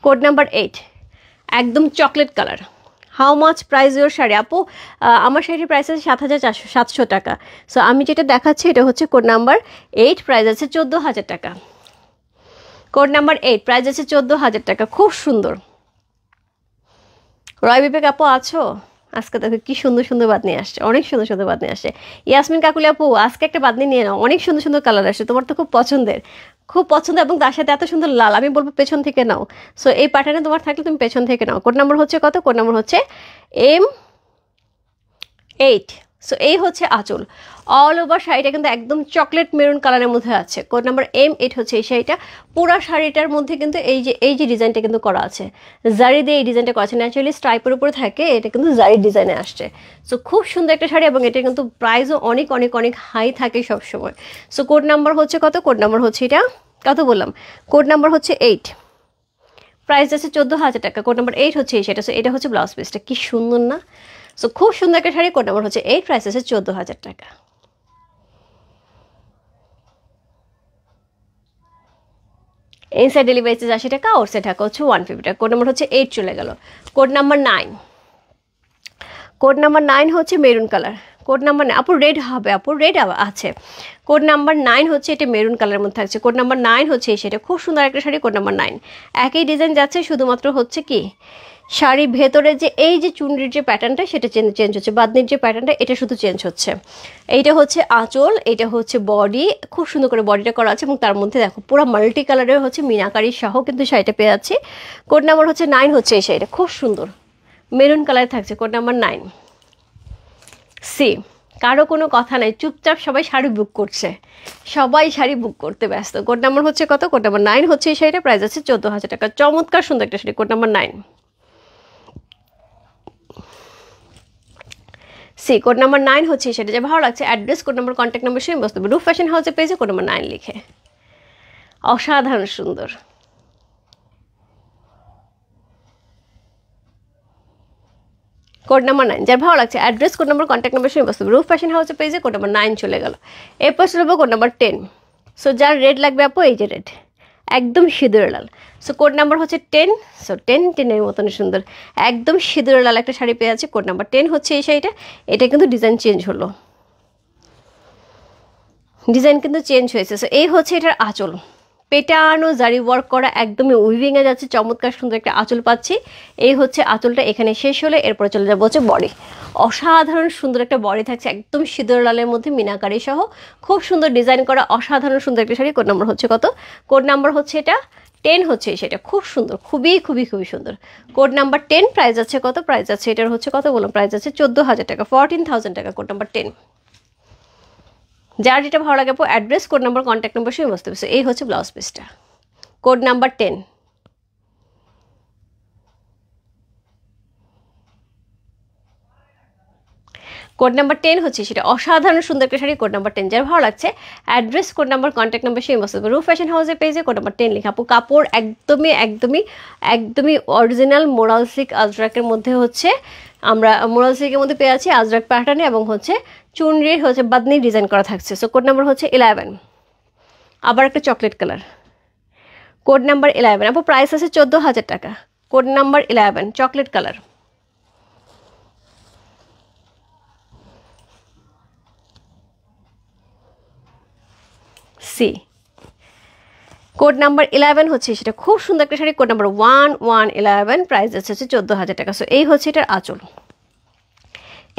কোড নাম্বার 8 একদম chocolate colour. How much price your sari আপু? আমার শাড়ির প্রাইস আছে 7,700 টাকা। সো আমি যেটা দেখাচ্ছি এটা হচ্ছে কোড নাম্বার 8, প্রাইস আছে 14,000 টাকা। কোড নাম্বার 8 প্রাইস আছে 14,000 টাকা। খুব সুন্দর। রয় বিবেক আপু আছো? আজকে দেখো কি সুন্দর সুন্দর বাদনি আসছে, অনেক সুন্দর সুন্দর বাদনি আসছে। ইয়াসমিন কাকুলি আপু আজকে একটা বাদনি নিয়ে নাও, অনেক সুন্দর সুন্দর কালার আসছে, তোমার তো খুব পছন্দের, খুব পছন্দ, এবং তার সাথে এত সুন্দর লাল। আমি বলবো পেছন থেকে নাও। সো এই প্যাটার্নে তোমার থাকলে তুমি পেছন থেকে নাও। কোড নাম্বার হচ্ছে কত? কোড নাম্বার হচ্ছে M8। সো এই হচ্ছে আঁচল। অল ওভার শাড়িটা কিন্তু একদম চকলেট মেরুন কালারের মধ্যে আছে। কোড নাম্বার M8 হচ্ছে এই শাড়িটা। পুরো শাড়িটার মধ্যে কিন্তু এই যে ডিজাইনটা কিন্তু করা আছে, জারি দিয়ে এই ডিজাইনটা করা আছে। ন্যাচারালি স্ট্রাইপের উপরে থাকে, এটা কিন্তু জারি ডিজাইনে আসছে। সো খুব সুন্দর একটা শাড়ি, এবং এটা কিন্তু প্রাইসও অনেক অনেক অনেক হাই থাকে সবসময়। সো কোড নাম্বার হচ্ছে কত? কোড নাম্বার হচ্ছে এটা কত বললাম? কোড নাম্বার হচ্ছে 8, প্রাইস আছে 14,000 টাকা। কোড নাম্বার 8 হচ্ছে এই শাড়িটা। সো এটা হচ্ছে ব্লাউজ পিসটা, কি সুন্দর না? সো খুব সুন্দর একটা শাড়ি। কোড নাম্বার হচ্ছে 8, প্রাইস আছে 14,000 টাকা। ইনসাইড ডেলিভারি চার্জ 80 টাকা, আউটসাইড ঢাকা হচ্ছে 150 টাকা। কোড নাম্বার হচ্ছে 8 চলে গেল। Code number 9। কোড নাম্বার 9 হচ্ছে মেরুন কালার। কোড নাম্বার আপু রেড হবে, আপু রেড আছে। কোড নাম্বার 9 হচ্ছে এটা মেরুন কালারের মধ্যে থাকছে। কোড নাম্বার 9 হচ্ছে এই শাড়িটা, খুব সুন্দর একটা শাড়ি। কোড নাম্বার 9 একই ডিজাইন যাচ্ছে, শুধুমাত্র হচ্ছে কি শাড়ির ভেতরে যে এই যে চুনরির যে প্যাটার্নটা সেটা চেঞ্জ হচ্ছে, বাদনির যে প্যাটার্নটা এটা শুধু চেঞ্জ হচ্ছে। এইটা হচ্ছে আঁচল, এটা হচ্ছে বডি, খুব সুন্দর করে বডিটা করা আছে, এবং তার মধ্যে দেখো পুরো মাল্টি কালারের হচ্ছে মিনাকারি সহ কিন্তু শাড়িটা পেয়ে যাচ্ছি। কোড নাম্বার হচ্ছে 9 হচ্ছে এই শাড়িটা, খুব সুন্দর মেরুন কালারে থাকছে। Code number 9 C. কারো কোনো কথা নাই, চুপচাপ সবাই শাড়ি বুক করছে, সবাই শাড়ি বুক করতে ব্যস্ত। কোড নাম্বার হচ্ছে কত? কোড নাম্বার 9 হচ্ছে এই শাড়িটা। প্রাইস আছে 14,000 টাকা। চমৎকার সুন্দর একটা sari. Code number 9 C. Code number 9 হচ্ছে সেটা, যে ভালো লাগছে address, code number, contact number সে বসতে হবে। রূপ ফ্যাশন হাউসে পেয়েছে কোড নাম্বার 9 লিখে, অসাধারণ সুন্দর। কোড নাম্বার 9 যার ভালো লাগছে address, code number, contact number সে বসতে হবে। রূপ ফ্যাশন হাউসে পেয়েছে কোড নাম্বার 9 চলে গেল। এরপর চলে যাবো কোড নাম্বার 10। সো যার রেড লাগবে আপু, এই যে রেড, একদম সিঁদুর লাল। সো কোড নাম্বার হচ্ছে 10। সো 10 মতন সুন্দর একদম সিঁদুর লাল একটা শাড়ি পেয়ে আছে। কোড নাম্বার 10 হচ্ছে এই শাড়িটা। এটা কিন্তু ডিজাইন চেঞ্জ হলো, ডিজাইন কিন্তু চেঞ্জ হয়েছে। সো এই হচ্ছে এটার আঁচল, পেটানো জারি ওয়ার্ক করা, একদমই উইভিংয়ে যাচ্ছে, চমৎকার সুন্দর একটা আঁচল পাচ্ছি। এই হচ্ছে আঁচলটা, এখানে শেষ হলে এরপরে চলে যাবো হচ্ছে বডি। অসাধারণ সুন্দর একটা বডি থাকছে, একদম সিঁদুর লালের মধ্যে মিনাকারি সহ খুব সুন্দর ডিজাইন করা অসাধারণ সুন্দর একটা শাড়ি। কোড নাম্বার হচ্ছে কত? কোড নাম্বার হচ্ছে এটা 10 হচ্ছে সেটা, খুব সুন্দর, খুবই খুবই খুবই সুন্দর। কোড নাম্বার 10, প্রাইস আছে কত? প্রাইস আছে এটার হচ্ছে কত বললাম, প্রাইস আছে 14,000 টাকা, 14,000 টাকা, কোড নাম্বার 10। যার যেটা ভালো লাগে আপু address, code number, contact number সবই বুঝতে পারছো। এই হচ্ছে ব্লাউজ পিসটা, কোড নাম্বার 10। কোড নাম্বার 10 হচ্ছে সেটা, অসাধারণ সুন্দর একটা শাড়ি, কোড নাম্বার 10। যার ভালো লাগছে address, code number, contact number সেই মতো রূপ ফ্যাশন হাউসের পেজে কোড নাম্বার 10 লেখা। আপু কাপড় একদমই একদমই একদমই অরিজিনাল মোরাল সিল্ক আজরাকের মধ্যে হচ্ছে, আমরা মোরাল সিল্কের মধ্যে পেয়ে আছি আজরাক প্যাটার্নে, এবং হচ্ছে চুনরির হচ্ছে বাদনি ডিজাইন করা থাকছে। সো কোড নাম্বার হচ্ছে 11। আবার একটা চকলেট কালার, কোড নাম্বার 11। আপু প্রাইস আছে 14,000 টাকা, code number 11, chocolate colour. C code number 11 হচ্ছে সেটা, খুব সুন্দর একটা শাড়ি, কোড নাম্বার 1111, প্রাইস আছে 14,000 টাকা। সো এই হচ্ছে এটার আঁচল,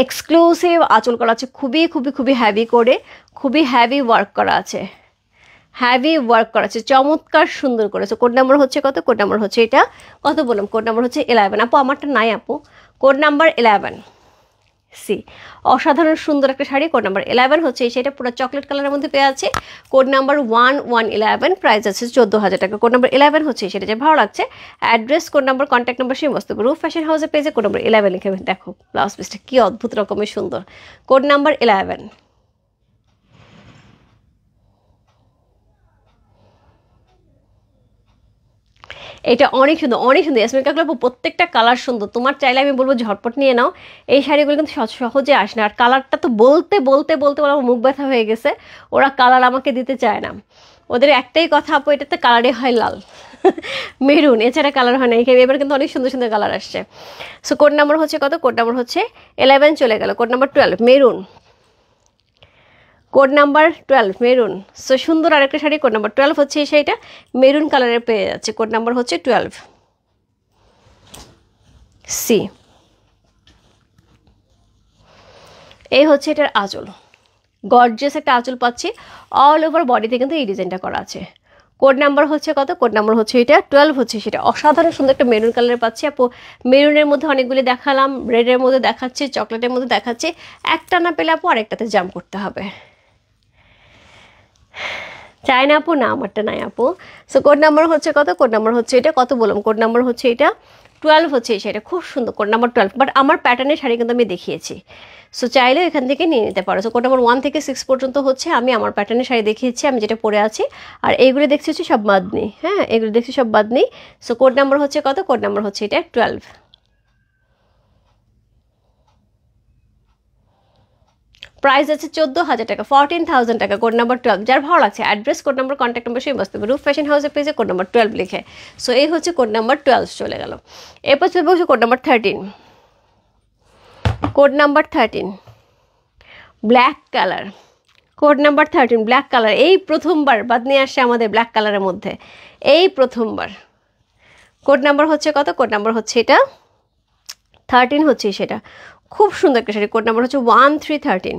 এক্সক্লুসিভ আঁচল করা আছে, খুবই খুবই খুবই হ্যাভি করে, খুবই হ্যাভি ওয়ার্ক করা আছে, হ্যাভি ওয়ার্ক করা আছে, চমৎকার সুন্দর করেছে। কোড নাম্বার হচ্ছে কত? কোড নাম্বার হচ্ছে এটা কত বললাম, কোড নাম্বার হচ্ছে 11। আপু আমারটা নাই আপু, কোড নাম্বার 11। সি অসাধারণ সুন্দর একটা শাড়ি, কোড নাম্বার 11 হচ্ছে এই শাড়িটা পুরো চকলেট কালারের মধ্যে পেয়ে আছে, কোড নাম্বার 1111, প্রাইস আছে 14,000 টাকা, কোড নাম্বার 11 হচ্ছে এই শাড়িটা। ভালো লাগছে address, code number, contact number সেই মস্ত রূপ ফ্যাশন হাউসের পেজে কোড নাম্বার 11 লিখে দেখো ব্লাউজ পিসটা কি অদ্ভুত রকমের সুন্দর, কোড নাম্বার 11। এটা অনেক সুন্দর, অনেক সুন্দর ইয়াসমিন কাকুল আপু, প্রত্যেকটা কালার সুন্দর। তোমার চাইলে আমি বলবো ঝটপট নিয়ে নাও, এই শাড়িগুলো কিন্তু সহজে আসে না। আর কালারটা তো বলতে বলতে বলতে ওরা মুখ ব্যথা হয়ে গেছে, ওরা কালার আমাকে দিতে চায় না। ওদের একটাই কথা আপু, এটাতে কালারে হয় লাল মেরুন, এছাড়া কালার হয় না। এবার কিন্তু অনেক সুন্দর সুন্দর কালার আসছে। সো কোড নাম্বার হচ্ছে কত? কোড নাম্বার হচ্ছে 11 চলে গেল, code number 12 maroon, code number 12 maroon. So সুন্দর আরেকটা শাড়ি, কোড নাম্বার 12 হচ্ছে এই শাড়িটা, মেরুন কালারের পেয়ে যাচ্ছে, কোড নাম্বার হচ্ছে 12। সি এই হচ্ছে এটার আঁচল, গর্জিয়াস একটা আঁচল পাচ্ছি, অল ওভার বডিতে কিন্তু এই ডিজাইনটা করা আছে। কোড নাম্বার হচ্ছে কত? কোড নাম্বার হচ্ছে এটা 12 হচ্ছে সেটা, অসাধারণ সুন্দর একটা মেরুন কালারের পাচ্ছি আপু। মেরুনের মধ্যে অনেকগুলি দেখালাম, রেডের মধ্যে দেখাচ্ছি, চকলেটের মধ্যে দেখাচ্ছি, একটা না পেলে আপু আরেকটাতে জাম্প করতে হবে। চাই না আপু, না আমারটা নাই আপু। সো কোড নাম্বার হচ্ছে কত? কোড নাম্বার হচ্ছে এটা কত বললাম, কোড নাম্বার হচ্ছে এটা 12 হচ্ছে এই শাড়িটা, খুব সুন্দর, কোড নাম্বার 12। বাট আমার প্যাটার্নের শাড়ি কিন্তু আমি দেখিয়েছি, সো চাইলে এখান থেকে নিয়ে নিতে পারো। সো কোড নাম্বার 1 থেকে 6 পর্যন্ত হচ্ছে আমি আমার প্যাটার্নের শাড়ি দেখিয়েছি, আমি যেটা পরে আছি। আর এইগুলো দেখছি হচ্ছে সব বাদনি, হ্যাঁ এগুলো দেখছি সব বাদনি। সো কোড নাম্বার হচ্ছে কত? কোড নাম্বার হচ্ছে এটা 12। প্রাইস আছে 14,000 টাকা, 14,000 টাকা, কোড নাম্বার 12। যার ভালো লাগছে address, code number, contact number সেই বসতে হবে রূপ ফ্যাশন হাউসের পেজে কোড নাম্বার 12 লিখে। সো এই হচ্ছে কোড নাম্বার 12 চলে গেল। এরপর চলবে হচ্ছে code number 13, code number 13 black colour, code number 13 black colour. এই প্রথমবার বাদনি আসছে আমাদের ব্ল্যাক কালারের মধ্যে, এই প্রথমবার। কোড নাম্বার হচ্ছে কত? কোড নাম্বার হচ্ছে এটা 13 হচ্ছে সেটা, খুব সুন্দর একটা শাড়ি, কোড নাম্বার হচ্ছে 1313।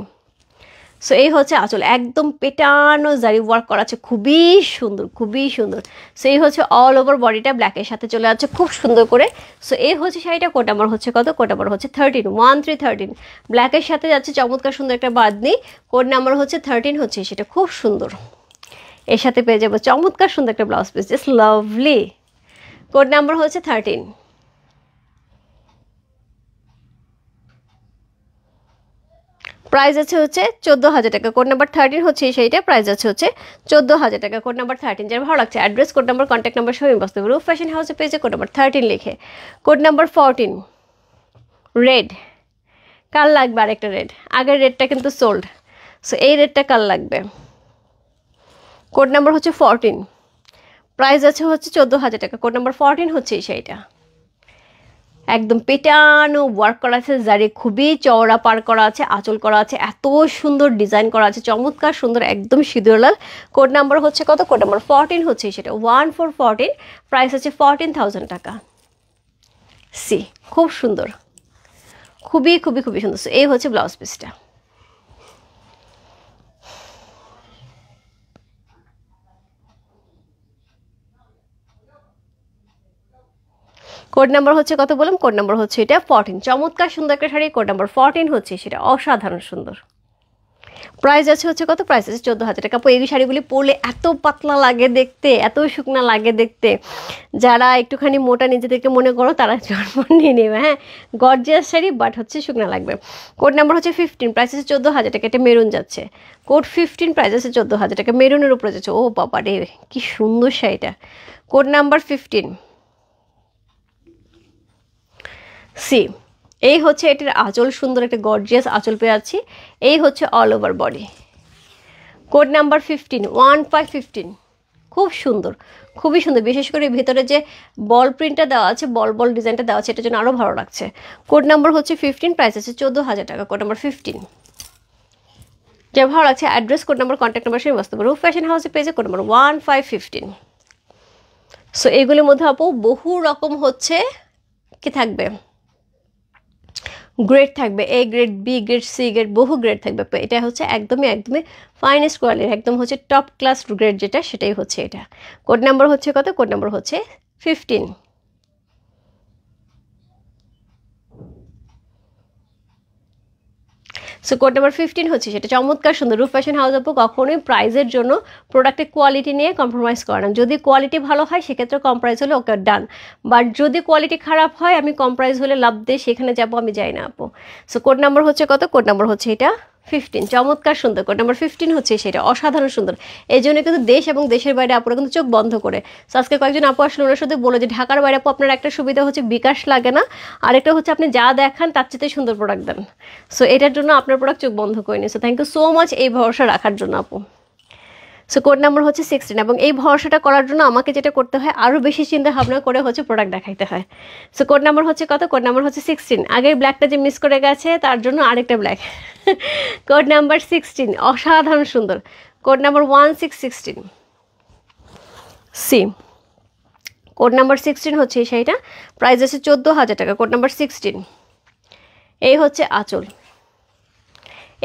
সো এই হচ্ছে আঁচল, একদম পেটানো জারি ওয়ার্ক করা আছে, খুবই সুন্দর খুবই সুন্দর। সো এই হচ্ছে অল ওভার বডিটা ব্ল্যাকের সাথে চলে যাচ্ছে খুব সুন্দর করে। সো এই হচ্ছে শাড়িটা, কোড নাম্বার হচ্ছে কত? কোড নাম্বার হচ্ছে 13 ব্ল্যাকের সাথে যাচ্ছে চমৎকার সুন্দর একটা বাদনি, কোড নাম্বার হচ্ছে 13 হচ্ছে সেটা, খুব সুন্দর। এর সাথে পেয়ে যাবো চমৎকার সুন্দর একটা blouse piece, just lovely. Code number হচ্ছে 13। প্রাইস আছে হচ্ছে 14,000 টাকা, কোড নাম্বার 13 হচ্ছে এই শাড়িটা, প্রাইস আছে হচ্ছে 14,000 টাকা, কোড নাম্বার 13। যার ভালো লাগছে address, code number, contact number সবই বসতে হবে রূপ ফ্যাশন হাউসের পেজে কোড নাম্বার 13 লিখে। কোড নাম্বার 14 রেড, কাল লাগবে আরেকটা রেড, আগের রেডটা কিন্তু সোল্ড, সো এই রেডটা কাল লাগবে। কোড নাম্বার হচ্ছে 14, প্রাইস আছে হচ্ছে 14,000 টাকা, কোড নাম্বার 14 হচ্ছে এই শাড়িটা। একদম পেটানো ওয়ার্ক করা আছে, জারি খুবই চওড়া পার করা আছে, আঁচল করা আছে, এত সুন্দর ডিজাইন করা আছে, চমৎকার সুন্দর, একদম সিঁদুর লাল। কোড নাম্বার হচ্ছে কত? কোড নাম্বার 14 হচ্ছে সেটা, 1414, প্রাইস হচ্ছে 14,000 টাকা। সি খুব সুন্দর, খুবই খুবই খুবই সুন্দর। এই হচ্ছে ব্লাউজ পিসটা। কোড নাম্বার হচ্ছে কত বললাম? কোড নাম্বার হচ্ছে এটা 14। চমৎকার সুন্দর একটা শাড়ি, কোড নাম্বার 14 হচ্ছে সেটা, অসাধারণ সুন্দর। প্রাইস আছে হচ্ছে কত? প্রাইস আছে 14,000 টাকা। এই শাড়িগুলি পরলে এত পাতলা লাগে দেখতে, এত শুকনা লাগে দেখতে, যারা একটুখানি মোটা নিজেদেরকে মনে করো তারা জন্ম নিয়ে নেবে। হ্যাঁ, গর্জিয়াস শাড়ি, বাট হচ্ছে শুকনা লাগবে। কোড নাম্বার হচ্ছে 15, প্রাইস আছে 14,000 টাকা। এটা মেরুন যাচ্ছে, কোড 15, প্রাইস আছে 14,000 টাকা, মেরুনের উপরে যাচ্ছে। ও বাবা রে, কি সুন্দর শাড়িটা। Code number 15 C. এই হচ্ছে এটার আঁচল, সুন্দর একটা গর্জিয়াস আঁচল পেয়ে আছি। এই হচ্ছে all over body. Code number 15, 1515, খুব সুন্দর, খুবই সুন্দর। বিশেষ করে ভিতরে যে বল প্রিন্টটা দেওয়া আছে, বল বল ডিজাইনটা দেওয়া আছে, এটার জন্য আরও ভালো লাগছে। কোড নাম্বার হচ্ছে 15, প্রাইস আছে 14,000 টাকা। কোড নাম্বার 15, যা ভালো লাগছে। Address, code number, contact number সেই বস্তু রূপ ফ্যাশন হাউসে পেয়েছে। Code number 1515। সো এইগুলির মধ্যে আপু বহু রকম হচ্ছে কি থাকবে, গ্রেড থাকবে, A grade, B grade, C grade, বহু গ্রেড থাকবে। এটা হচ্ছে একদমই একদমই ফাইনেস্ট কোয়ালিটি, একদম হচ্ছে টপ ক্লাস গ্রেড যেটা, সেটাই হচ্ছে এটা। কোড নাম্বার হচ্ছে কত? কোড নাম্বার হচ্ছে 15। সো কোড নাম্বার 15 হচ্ছে সেটা, চমৎকার সুন্দর। রূপ ফ্যাশন হাউস আপু কখনোই প্রাইজের জন্য প্রোডাক্টের কোয়ালিটি নিয়ে কম্প্রোমাইজ করে না। যদি কোয়ালিটি ভালো হয় সেক্ষেত্রে কম প্রাইস হলে ওকে ডান, বাট যদি কোয়ালিটি খারাপ হয় আমি কম প্রাইস হলে লাভ দিয়ে সেখানে যাবো, আমি যাই না আপু। সো কোড নাম্বার হচ্ছে কত? কোড নাম্বার হচ্ছে এটা 15, চমৎকার সুন্দর। কোড নাম্বার 15 হচ্ছে সেটা, অসাধারণ সুন্দর। এই জন্য কিন্তু দেশ এবং দেশের বাইরে আপুরা কিন্তু চোখ বন্ধ করে। সো আজকে কয়েকজন আপু আসলে ওনার সাথে বলে যে ঢাকার বাইরে আপু আপনার একটা সুবিধা হচ্ছে বিকাশ লাগে না, আরেকটা হচ্ছে আপনি যা দেখান তার চেয়ে সুন্দর প্রোডাক্ট দেন। সো এটার জন্য আপনার প্রোডাক্ট চোখ বন্ধ করে নিই। So thank you so much এই ভরসা রাখার জন্য আপু। সো কোড নাম্বার হচ্ছে 16, এবং এই ভরসাটা করার জন্য আমাকে যেটা করতে হয় আরও বেশি চিন্তা ভাবনা করে হচ্ছে প্রোডাক্ট দেখাইতে হয়। সো কোড নাম্বার হচ্ছে কত? কোড নাম্বার হচ্ছে 16। আগের ব্ল্যাকটা যে মিস করে গেছে তার জন্য আরেকটা ব্ল্যাক। কোড নাম্বার 16, অসাধারণ সুন্দর। Code number 1616 C. Code number 16 হচ্ছে সেইটা, প্রাইস আছে 14,000 টাকা। Code number 16। এই হচ্ছে আঁচল,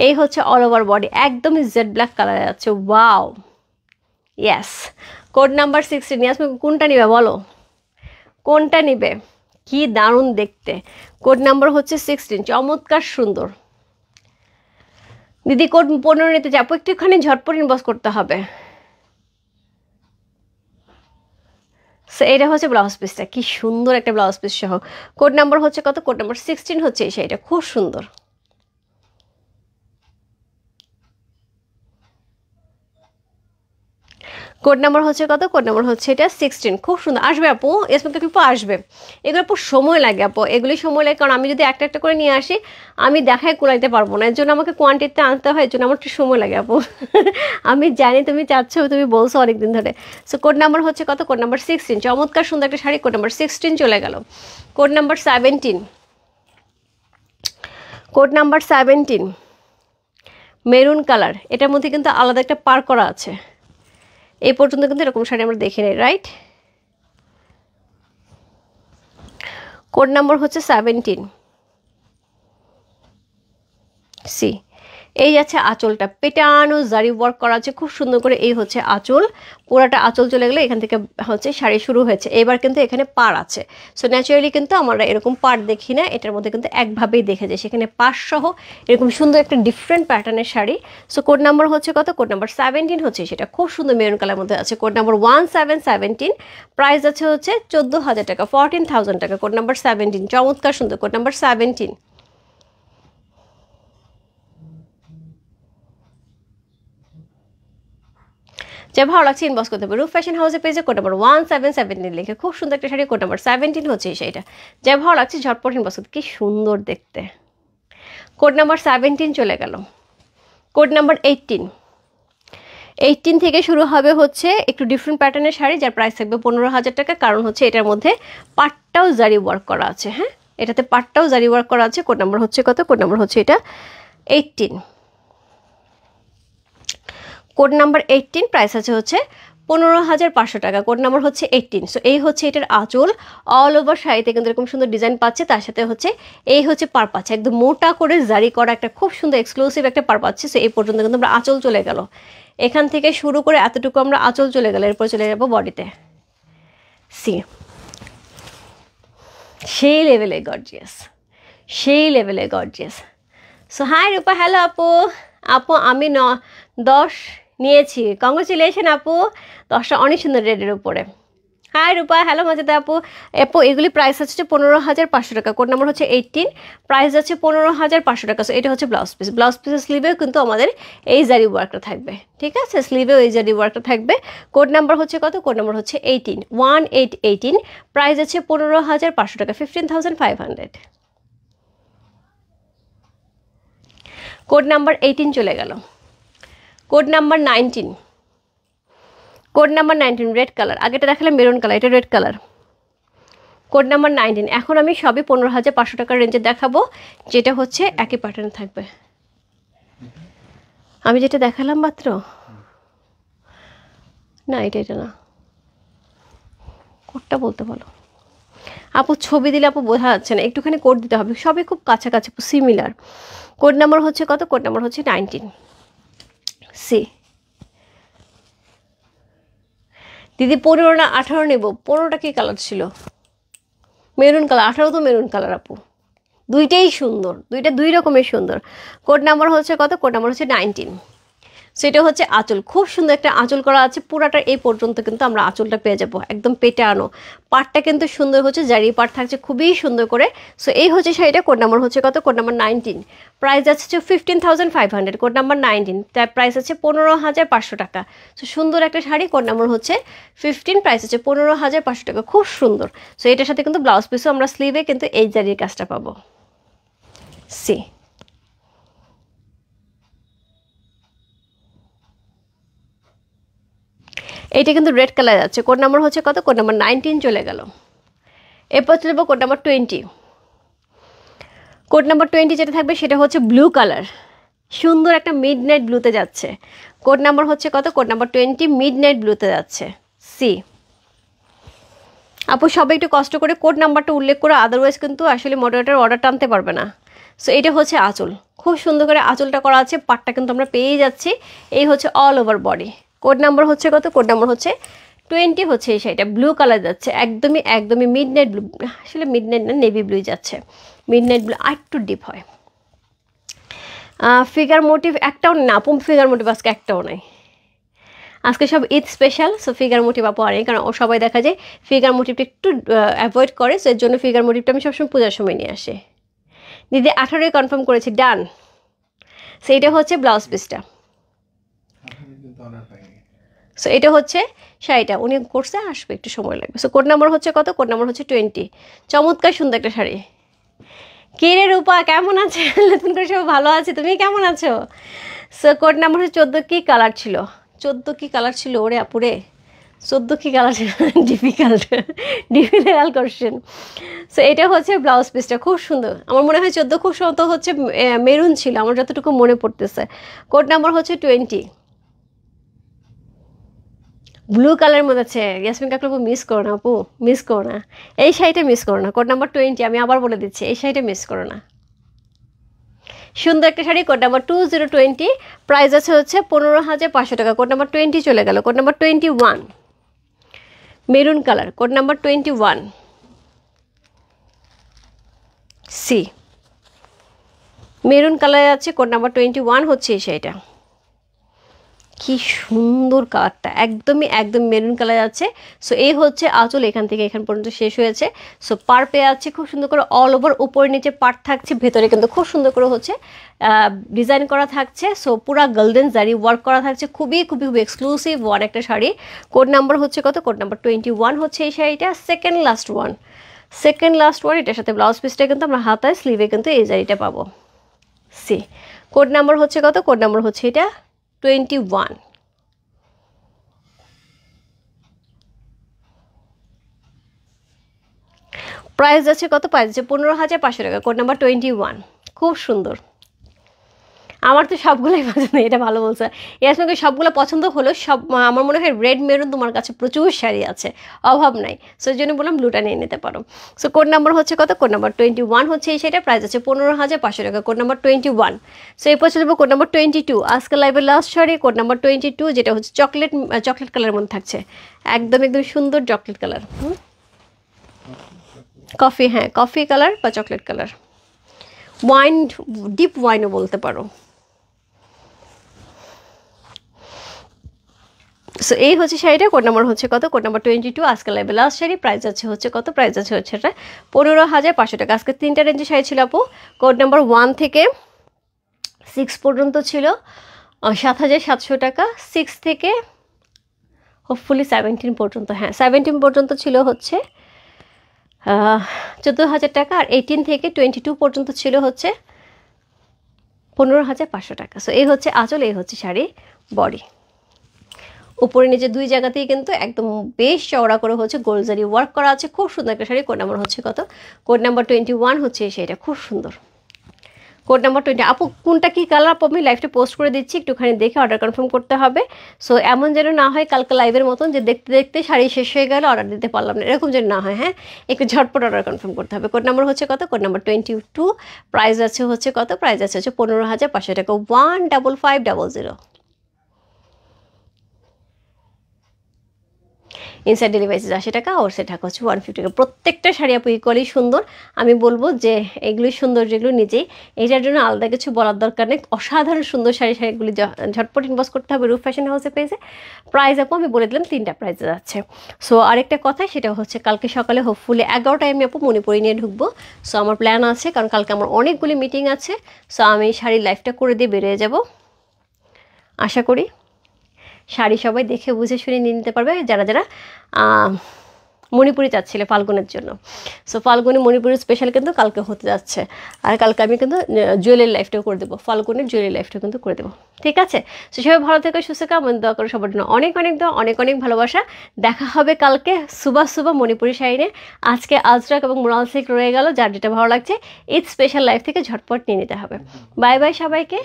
এই হচ্ছে অল ওভার বডি, একদমই জেড ব্ল্যাক কালারে আছে। Wow, yes. Code number 16। Yasmin কোনটা নিবে বলো, কোনটা নিবে? কি দারুণ দেখতে। কোড নাম্বার হচ্ছে 16, চমৎকার সুন্দর। দিদি কোড 15 নিতে যাবো, একটুখানি ঝটপট ইনবক্স করতে হবে। সো এটা হচ্ছে ব্লাউজ পিসটা, কি সুন্দর একটা ব্লাউজ পিস সহ। কোড নাম্বার হচ্ছে কত? কোড নাম্বার 16 হচ্ছে সেইটা, খুব সুন্দর। কোড নাম্বার হচ্ছে কত? কোড নাম্বার হচ্ছে এটা 16, খুব সুন্দর। আসবে আপু, এসমাকে আপু আসবে। এগুলো আপু সময় লাগে আপু, এগুলি সময় লাগে, কারণ আমি যদি একটা একটা করে নিয়ে আসি আমি দেখায় কুলাইতে পারবো না, এর জন্য আমাকে কোয়ান্টিটিতে আনতে হয়, এর জন্য আমার একটু সময় লাগে আপু। আমি জানি তুমি চাচ্ছ, তুমি বলছো অনেকদিন ধরে। সো কোড নাম্বার হচ্ছে কত? কোড নাম্বার 16, চমৎকার সুন্দর একটা শাড়ি। কোড নাম্বার 16 চলে গেল। Code number 17, code number 17 maroon colour, এটার মধ্যে কিন্তু আলাদা একটা পার করা আছে। এই পর্যন্ত কিন্তু এরকম শাড়ি আমরা দেখি নাই, রাইট? কোড নাম্বার হচ্ছে 17 সি। এই যাচ্ছে আঁচলটা, পেটানো জারি ওয়ার্ক করা আছে খুব সুন্দর করে। এই হচ্ছে আঁচল, পুরাটা আঁচল চলে গেলে এখান থেকে হচ্ছে শাড়ি শুরু হয়েছে। এবার কিন্তু এখানে পাড় আছে। সো ন্যাচারালি কিন্তু আমরা এরকম পাড় দেখি না, এটার মধ্যে কিন্তু একভাবেই দেখে যায়। সেখানে পাশ সহ এরকম সুন্দর একটা ডিফারেন্ট প্যাটার্নের শাড়ি। সো কোড নাম্বার হচ্ছে কত? কোড নাম্বার 17 হচ্ছে সেটা, খুব সুন্দর মেরুন কালার মধ্যে আছে। কোড নাম্বার 1717, প্রাইস আছে হচ্ছে 14,000 টাকা, 14,000 টাকা। কোড নাম্বার 17, চমৎকার সুন্দর। Code number 17। যা ভালো লাগছে ইনবক্স করতে হবে রূপ ফ্যাশন হাউসের পেজে, কোড নাম্বার 1717 লিখে। খুব সুন্দর একটা শাড়ি, কোড নাম্বার 17 হচ্ছে এই শাড়িটা। যা ভালো লাগছে ঝটপট ইনবক্স করতে, কি সুন্দর দেখতে। কোড নাম্বার 17 চলে গেল। কোড নাম্বার 18 থেকে শুরু হবে হচ্ছে একটু ডিফারেন্ট প্যাটার্নের শাড়ি, যার প্রাইস থাকবে 15,000 টাকা। কারণ হচ্ছে এটার মধ্যে পাটটাও জারি ওয়ার্ক করা আছে। হ্যাঁ, এটাতে পাটটাও জারি ওয়ার্ক করা আছে। কোড নাম্বার হচ্ছে কত? কোড নাম্বার হচ্ছে এটা 18। কোড নাম্বার 18, প্রাইস আছে হচ্ছে 15,500 টাকা, কোড নাম্বার হচ্ছে 18। সো এই হচ্ছে এটার আঁচল, অল ওভার শাড়িতে কিন্তু এরকম সুন্দর ডিজাইন পাচ্ছে, তার সাথে হচ্ছে এই হচ্ছে পার পাচ্ছে একদম মোটা করে জারি করা একটা খুব সুন্দর এক্সক্লুসিভ একটা পার পাচ্ছে। সো এই পর্যন্ত কিন্তু আমরা আঁচল চলে গেল, এখান থেকে শুরু করে এতটুকু আমরা আঁচল চলে গেল, এরপর চলে যাবো বডিতে। সি সেই লেভেলে গর্জিয়াস, সেই লেভেলে গর্জিয়াস। সো হাই রূপা, হ্যালো আপু। আপু আমি 10 নিয়েছি, কংগ্রেচুলেশন আপু, 10টা অনেক সুন্দর রেডের উপরে। হাই রূপা, হ্যালো মজাদা আপু। আপু এগুলি প্রাইস হচ্ছে 15,500 টাকা, কোড নাম্বার হচ্ছে 18, প্রাইস আছে 15,500 টাকা। সো এটা হচ্ছে ব্লাউজ পিস, ব্লাউজ পিসের স্লিভেও কিন্তু আমাদের এই জারি ওয়ার্কটা থাকবে, ঠিক আছে, স্লিভেও এই জারি ওয়ার্কটা থাকবে। কোড নাম্বার হচ্ছে কত? কোড নাম্বার হচ্ছে 18, 1818, প্রাইস আছে 15,500 টাকা, 15,500। কোড নাম্বার 18 চলে গেল। Code number 19, code number 19 red colour, আগেটা দেখালাম মেরুন কালার, এটা রেড কালার। কোড নাম্বার 19, এখন আমি সবই 15,500 টাকার রেঞ্জে দেখাবো, যেটা হচ্ছে একই প্যাটার্ন থাকবে। আমি যেটা দেখালাম মাত্র, না এটা না, কোডটা বলতে বলো আপু, ছবি দিলে আপু বোঝা যাচ্ছে না, একটুখানি কোড দিতে হবে, সবই খুব কাছাকাছি সিমিলার। কোড নাম্বার হচ্ছে কত? কোড নাম্বার হচ্ছে 19। সি দিদি 15 না 18 নেব, 15টা কি কালার ছিল? মেরুন কালার, 18 তো মেরুন কালার আপু, দুইটাই সুন্দর, দুইটা দুই রকমের সুন্দর। কোড নাম্বার হচ্ছে কত? কোড নাম্বার হচ্ছে 19। সেটা হচ্ছে আঁচল, খুব সুন্দর একটা আঁচল করা আছে, পুরাটা এই পর্যন্ত কিন্তু আমরা আঁচলটা পেয়ে যাবো, একদম পেটে আনো। পাটটা কিন্তু সুন্দর হচ্ছে, জারি পাট থাকছে খুবই সুন্দর করে। সো এই হচ্ছে শাড়িটা, কোড নাম্বার হচ্ছে কত? কোড নাম্বার 19, প্রাইস আছে 15,500, কোড নাম্বার 19, তার প্রাইস আছে 15,500 টাকা। সো সুন্দর একটা শাড়ি, কোড নাম্বার হচ্ছে 15, প্রাইস আছে 15,500 টাকা, খুব সুন্দর। সো এটার সাথে কিন্তু ব্লাউজ পিসও আমরা স্লিভে কিন্তু এই জারির কাজটা পাবো। সি এইটা কিন্তু রেড কালার আছে, কোড নাম্বার হচ্ছে কত? কোড নাম্বার 19 চলে গেল। এরপর চলে যাবো কোড নাম্বার 20। কোড নাম্বার 20 যেটা থাকবে সেটা হচ্ছে ব্লু কালার, সুন্দর একটা মিড নাইট ব্লুতে যাচ্ছে। কোড নাম্বার হচ্ছে কত? কোড নাম্বার 20, মিড নাইট ব্লুতে যাচ্ছে। সি আপু সবাই একটু কষ্ট করে কোড নাম্বারটা উল্লেখ করে, আদারওয়াইজ কিন্তু আসলে মডারেটার অর্ডার টানতে পারবে না। সো এটা হচ্ছে আঁচল, খুব সুন্দর করে আঁচলটা করা আছে, পাটটা কিন্তু আমরা পেয়েই যাচ্ছি। এই হচ্ছে all over body. Code number হচ্ছে কত? কোড নাম্বার হচ্ছে 20 হচ্ছে এই শাড়িটা, ব্লু কালার যাচ্ছে, একদমই একদমই মিড নাইট ব্লু, আসলে মিড নাইট না, নেভি ব্লুই যাচ্ছে, মিড নাইট ব্লু আর একটু ডিপ হয়। ফিগার মোটিভ একটাও না আপু, ফিগার মোটিভ আজকে একটাও নাই, আজকে সব Eid special. So figure motif আপু আর নেই, কারণ ও সবাই দেখা যায় ফিগার মোটিভটা একটু অ্যাভয়েড করে, সো এর জন্য ফিগার মোটিভটা আমি সবসময় পূজার সময় নিয়ে আসি। দিদি 18 কনফার্ম করেছি, ডান। সেইটা হচ্ছে ব্লাউজ পিসটা। সো এটা হচ্ছে শাড়িটা, উনি করছে, আসবে একটু সময় লাগবে। সো কোড নাম্বার হচ্ছে কত? কোড নাম্বার হচ্ছে 20, চমৎকার সুন্দর একটা শাড়ি। কে রে রূপা, কেমন আছে? নতুন করে সব ভালো আছে, তুমি কেমন আছো? সো কোড নাম্বার হচ্ছে 14, কি কালার ছিল? 14 কি কালার ছিল ওরে আপুরে? 14 কি কালার ছিল? Difficult, difficult question. সো এটা হচ্ছে ব্লাউজ পিসটা, খুব সুন্দর। আমার মনে হয় 14 খুব সম্ভবত হচ্ছে মেরুন ছিল, আমার যতটুকু মনে পড়তেছে। কোড নাম্বার হচ্ছে 20, ব্লু কালারের মধ্যে আছে। ইয়াসমিন কাকু মিস করো না আপু, মিস করো না, এই শাড়িটা মিস করো না। কোড নাম্বার 20, আমি আবার বলে দিচ্ছি, এই শাড়িটা মিস করো না। সুন্দর একটা শাড়ি, কোড নাম্বার 2020, প্রাইস আছে হচ্ছে 15,500 টাকা। কোড নাম্বার 20 চলে গেল। Code number 21, maroon colour, code number 21। C maroon colour আছে, কোড নাম্বার 21 হচ্ছে এই শাড়িটা। কি সুন্দর কালারটা, একদমই একদম মেরুন কালার আছে। সো এই হচ্ছে আঁচল, এখান থেকে এখান পর্যন্ত শেষ হয়েছে। সো পার পেয়ে আছে খুব সুন্দর করে অল ওভার, উপরে নিচে পার্ট থাকছে, ভেতরে কিন্তু খুব সুন্দর করে হচ্ছে ডিজাইন করা থাকছে। সো পুরা গোল্ডেন জারি ওয়ার্ক করা থাকছে, খুবই খুবই খুবই এক্সক্লুসিভ ওয়ান একটা শাড়ি। কোড নাম্বার হচ্ছে কত? কোড নাম্বার 21 হচ্ছে এই শাড়িটা, second last one, second last one. এটার সাথে ব্লাউজ পিসটা কিন্তু আমরা হাতায় স্লিভে কিন্তু এই জারিটা পাবো। সি কোড নাম্বার হচ্ছে কত? কোড নাম্বার হচ্ছে এটা 21। প্রাইস আছে কত? প্রাইস আছে 15,500 টাকা। কোড নাম্বার 21, খুব সুন্দর। আমার তো সবগুলোই পছন্দ, এটা ভালো বলছে। ইয়াসমিনকে সবগুলো পছন্দ হলো, সব আমার মনে হয় রেড মেরুন তোমার কাছে প্রচুর শাড়ি আছে, অভাব নাই। সো এই জন্য বললাম ব্লুটা নিয়ে নিতে পারো। সো কোড নাম্বার হচ্ছে কত? কোড নাম্বার 21 হচ্ছে এই শাড়িটা, প্রাইস আছে 15,500 টাকা। Code number 21। সো এরপর চলে যাবো কোড নাম্বার 22, আজকে লাইভের লাস্ট শাড়ি কোড নাম্বার 22, যেটা হচ্ছে চকলেট কালারের মধ্যে থাকছে, একদম একদম সুন্দর চকলেট কালার, কফি, হ্যাঁ কফি কালার বা চকলেট কালার, ওয়াইন, ডিপ ওয়াইনও বলতে পারো। সো এই হচ্ছে শাড়িটা, কোড নাম্বার হচ্ছে কত? কোড নাম্বার 22, আজকে লাইভে লাস্ট শাড়ি, প্রাইস আছে হচ্ছে কত? প্রাইস আছে হচ্ছে এটা 15,500 টাকা। আজকে 3টা রেঞ্জের শাড়ি ছিল আপু, কোড নাম্বার 1 থেকে 6 পর্যন্ত ছিল 7,700 টাকা, 6 থেকে হোপফুলি 17 পর্যন্ত, হ্যাঁ 17 পর্যন্ত ছিল হচ্ছে 14,000 টাকা, আর 18 থেকে 22 পর্যন্ত ছিল হচ্ছে 15,500 টাকা। সো এই হচ্ছে আঁচল, এই হচ্ছে শাড়ি বডি, উপরে নিচে দুই জায়গাতেই কিন্তু একদম বেশ চওড়া করে হচ্ছে গোলজারি ওয়ার্ক করা আছে, খুব সুন্দর একটা শাড়ি। কোড নাম্বার হচ্ছে কত? কোড নাম্বার 21 হচ্ছে এই শাড়িটা, খুব সুন্দর। কোড নাম্বার 20, আপু কোনটা কি কালার? আপু আমি লাইভটা পোস্ট করে দিচ্ছি, একটুখানি দেখে অর্ডার কনফার্ম করতে হবে। সো এমন যেন না হয় কালকে লাইভের মতন যে দেখতে দেখতে শাড়ি শেষ হয়ে গেল, অর্ডার দিতে পারলাম না, এরকম যেন না হয়। হ্যাঁ, একটু ঝটপট অর্ডার কনফার্ম করতে হবে। কোড নাম্বার হচ্ছে কত? কোড নাম্বার 22, প্রাইস আছে হচ্ছে কত? প্রাইস আছে হচ্ছে 15,500 টাকা, 15500। ইনসাইড ডেলিভারি 80 টাকা, ওর সেট টাকা হচ্ছে 150 টাকা। প্রত্যেকটা শাড়ি আপু ইকুয়ালি সুন্দর, আমি বলবো যে এগুলি সুন্দর যেগুলো নিজেই, এইটার জন্য আলাদা কিছু বলার দরকার নেই। অসাধারণ সুন্দর শাড়িগুলি ঝটপট ইনবক্স করতে হবে রূপ ফ্যাশন হাউসে পেজে। প্রাইস আপু আমি বলে দিলাম 3টা প্রাইসে যাচ্ছে। সো আরেকটা কথা, সেটা হচ্ছে কালকে সকালে হোপফুলি 11টায় আমি আপু মণিপুরি নিয়ে ঢুকবো। সো আমার প্ল্যান আছে, কারণ কালকে আমার অনেকগুলি মিটিং আছে। সো আমি শাড়ির লাইফটা করে দিয়ে বেরিয়ে যাব, আশা করি শাড়ি সবাই দেখে বুঝে শুনে নিয়ে নিতে পারবে, যারা যারা মণিপুরি চাচ্ছিলে ফাল্গুনের জন্য। সো ফাল্গুনি মণিপুরি স্পেশাল কিন্তু কালকে হতে যাচ্ছে, আর কালকে আমি কিন্তু জুয়েলারি লাইফটাও করে দেবো, ফাল্গুনের জুয়েলারি লাইফটাও কিন্তু করে দেবো, ঠিক আছে? সো সবাই ভালো থেকে সুস্থ থাকা, আমার দোয়া করে সবার জন্য অনেক অনেক দোয়া, অনেক অনেক ভালোবাসা। দেখা হবে কালকে সুবা মণিপুরি শাড়ি নিয়ে। আজকে আজরাক এবং মোরাল সিল্ক রয়ে গেল, যার যেটা ভালো লাগছে ঈদ স্পেশাল লাইফ থেকে ঝটপট নিয়ে নিতে হবে। বাই বাই সবাইকে।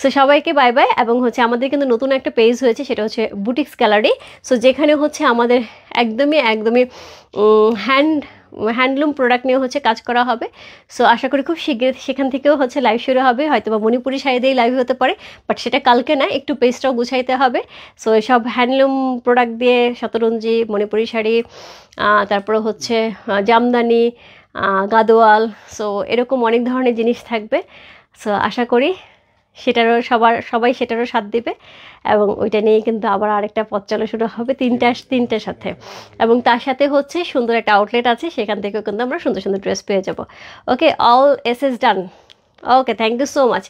সো সবাইকে বাই বাই। এবং হচ্ছে আমাদের কিন্তু নতুন একটা পেজ হয়েছে, সেটা হচ্ছে বুটিক্স গ্যালারি। সো যেখানে হচ্ছে আমাদের একদমই হ্যান্ডলুম প্রোডাক্ট নিয়ে হচ্ছে কাজ করা হবে। সো আশা করি খুব শীঘ্রই সেখান থেকেও হচ্ছে লাইভ শুরু হবে, হয়তো বা মণিপুরি শাড়ি দিয়েই লাইভ হতে পারে, বাট সেটা কালকে না, একটু পেজটাও গুছাইতে হবে। সো সব হ্যান্ডলুম প্রোডাক্ট দিয়ে শতরঞ্জি, মণিপুরি শাড়ি, তারপরে হচ্ছে জামদানি, গাদোয়াল, সো এরকম অনেক ধরনের জিনিস থাকবে। সো আশা করি সবাই সেটারও সাথ দিবে, এবং ওইটা নিয়েই কিন্তু আবার আরেকটা পথ চলা শুরু হবে তিনটার সাথে। এবং তার সাথে হচ্ছে সুন্দর একটা আউটলেট আছে, সেখান থেকেও কিন্তু আমরা সুন্দর সুন্দর ড্রেস পেয়ে যাব। Okay, all is done. Okay, thank you so much.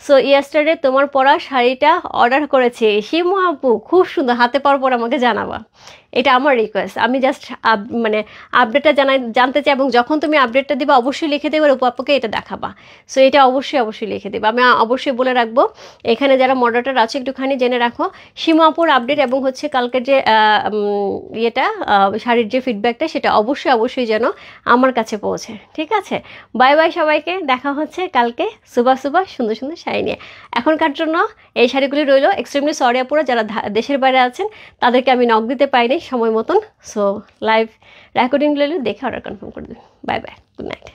So yesterday তোমার পরা শাড়িটা অর্ডার করেছি শিমু আপু, খুব সুন্দর, হাতে পাওয়ার পর আমাকে জানাবা, এটা আমার রিকোয়েস্ট। আমি জাস্ট মানে আপডেটটা জানতে চাই, এবং যখন তুমি আপডেটটা দিবা অবশ্যই লিখে দেবে রূপা আপুকে এটা দেখাবা। সো এটা অবশ্যই লিখে দেবে, আমি অবশ্যই বলে রাখবো। এখানে যারা মডারেটর আছে একটুখানি জেনে রাখো, শিমু আপুর আপডেট এবং হচ্ছে কালকের যে শাড়ির যে ফিডব্যাকটা, সেটা অবশ্যই যেন আমার কাছে পৌঁছে, ঠিক আছে? বাই বাই সবাইকে, দেখা হচ্ছে কালকে সুবা সুন্দর সুন্দর শাড়ি নিয়ে। এখনকার জন্য এই শাড়িগুলি রইল। এক্সট্রিমলি সরি আপুরা, যারা দেশের বাইরে আছেন তাদেরকে আমি নক দিতে পাইনি সময় মতন। সো লাইভ রেকর্ডিং রইল, দেখে অর্ডার কনফার্ম করে দেবেন। Bye bye, good night.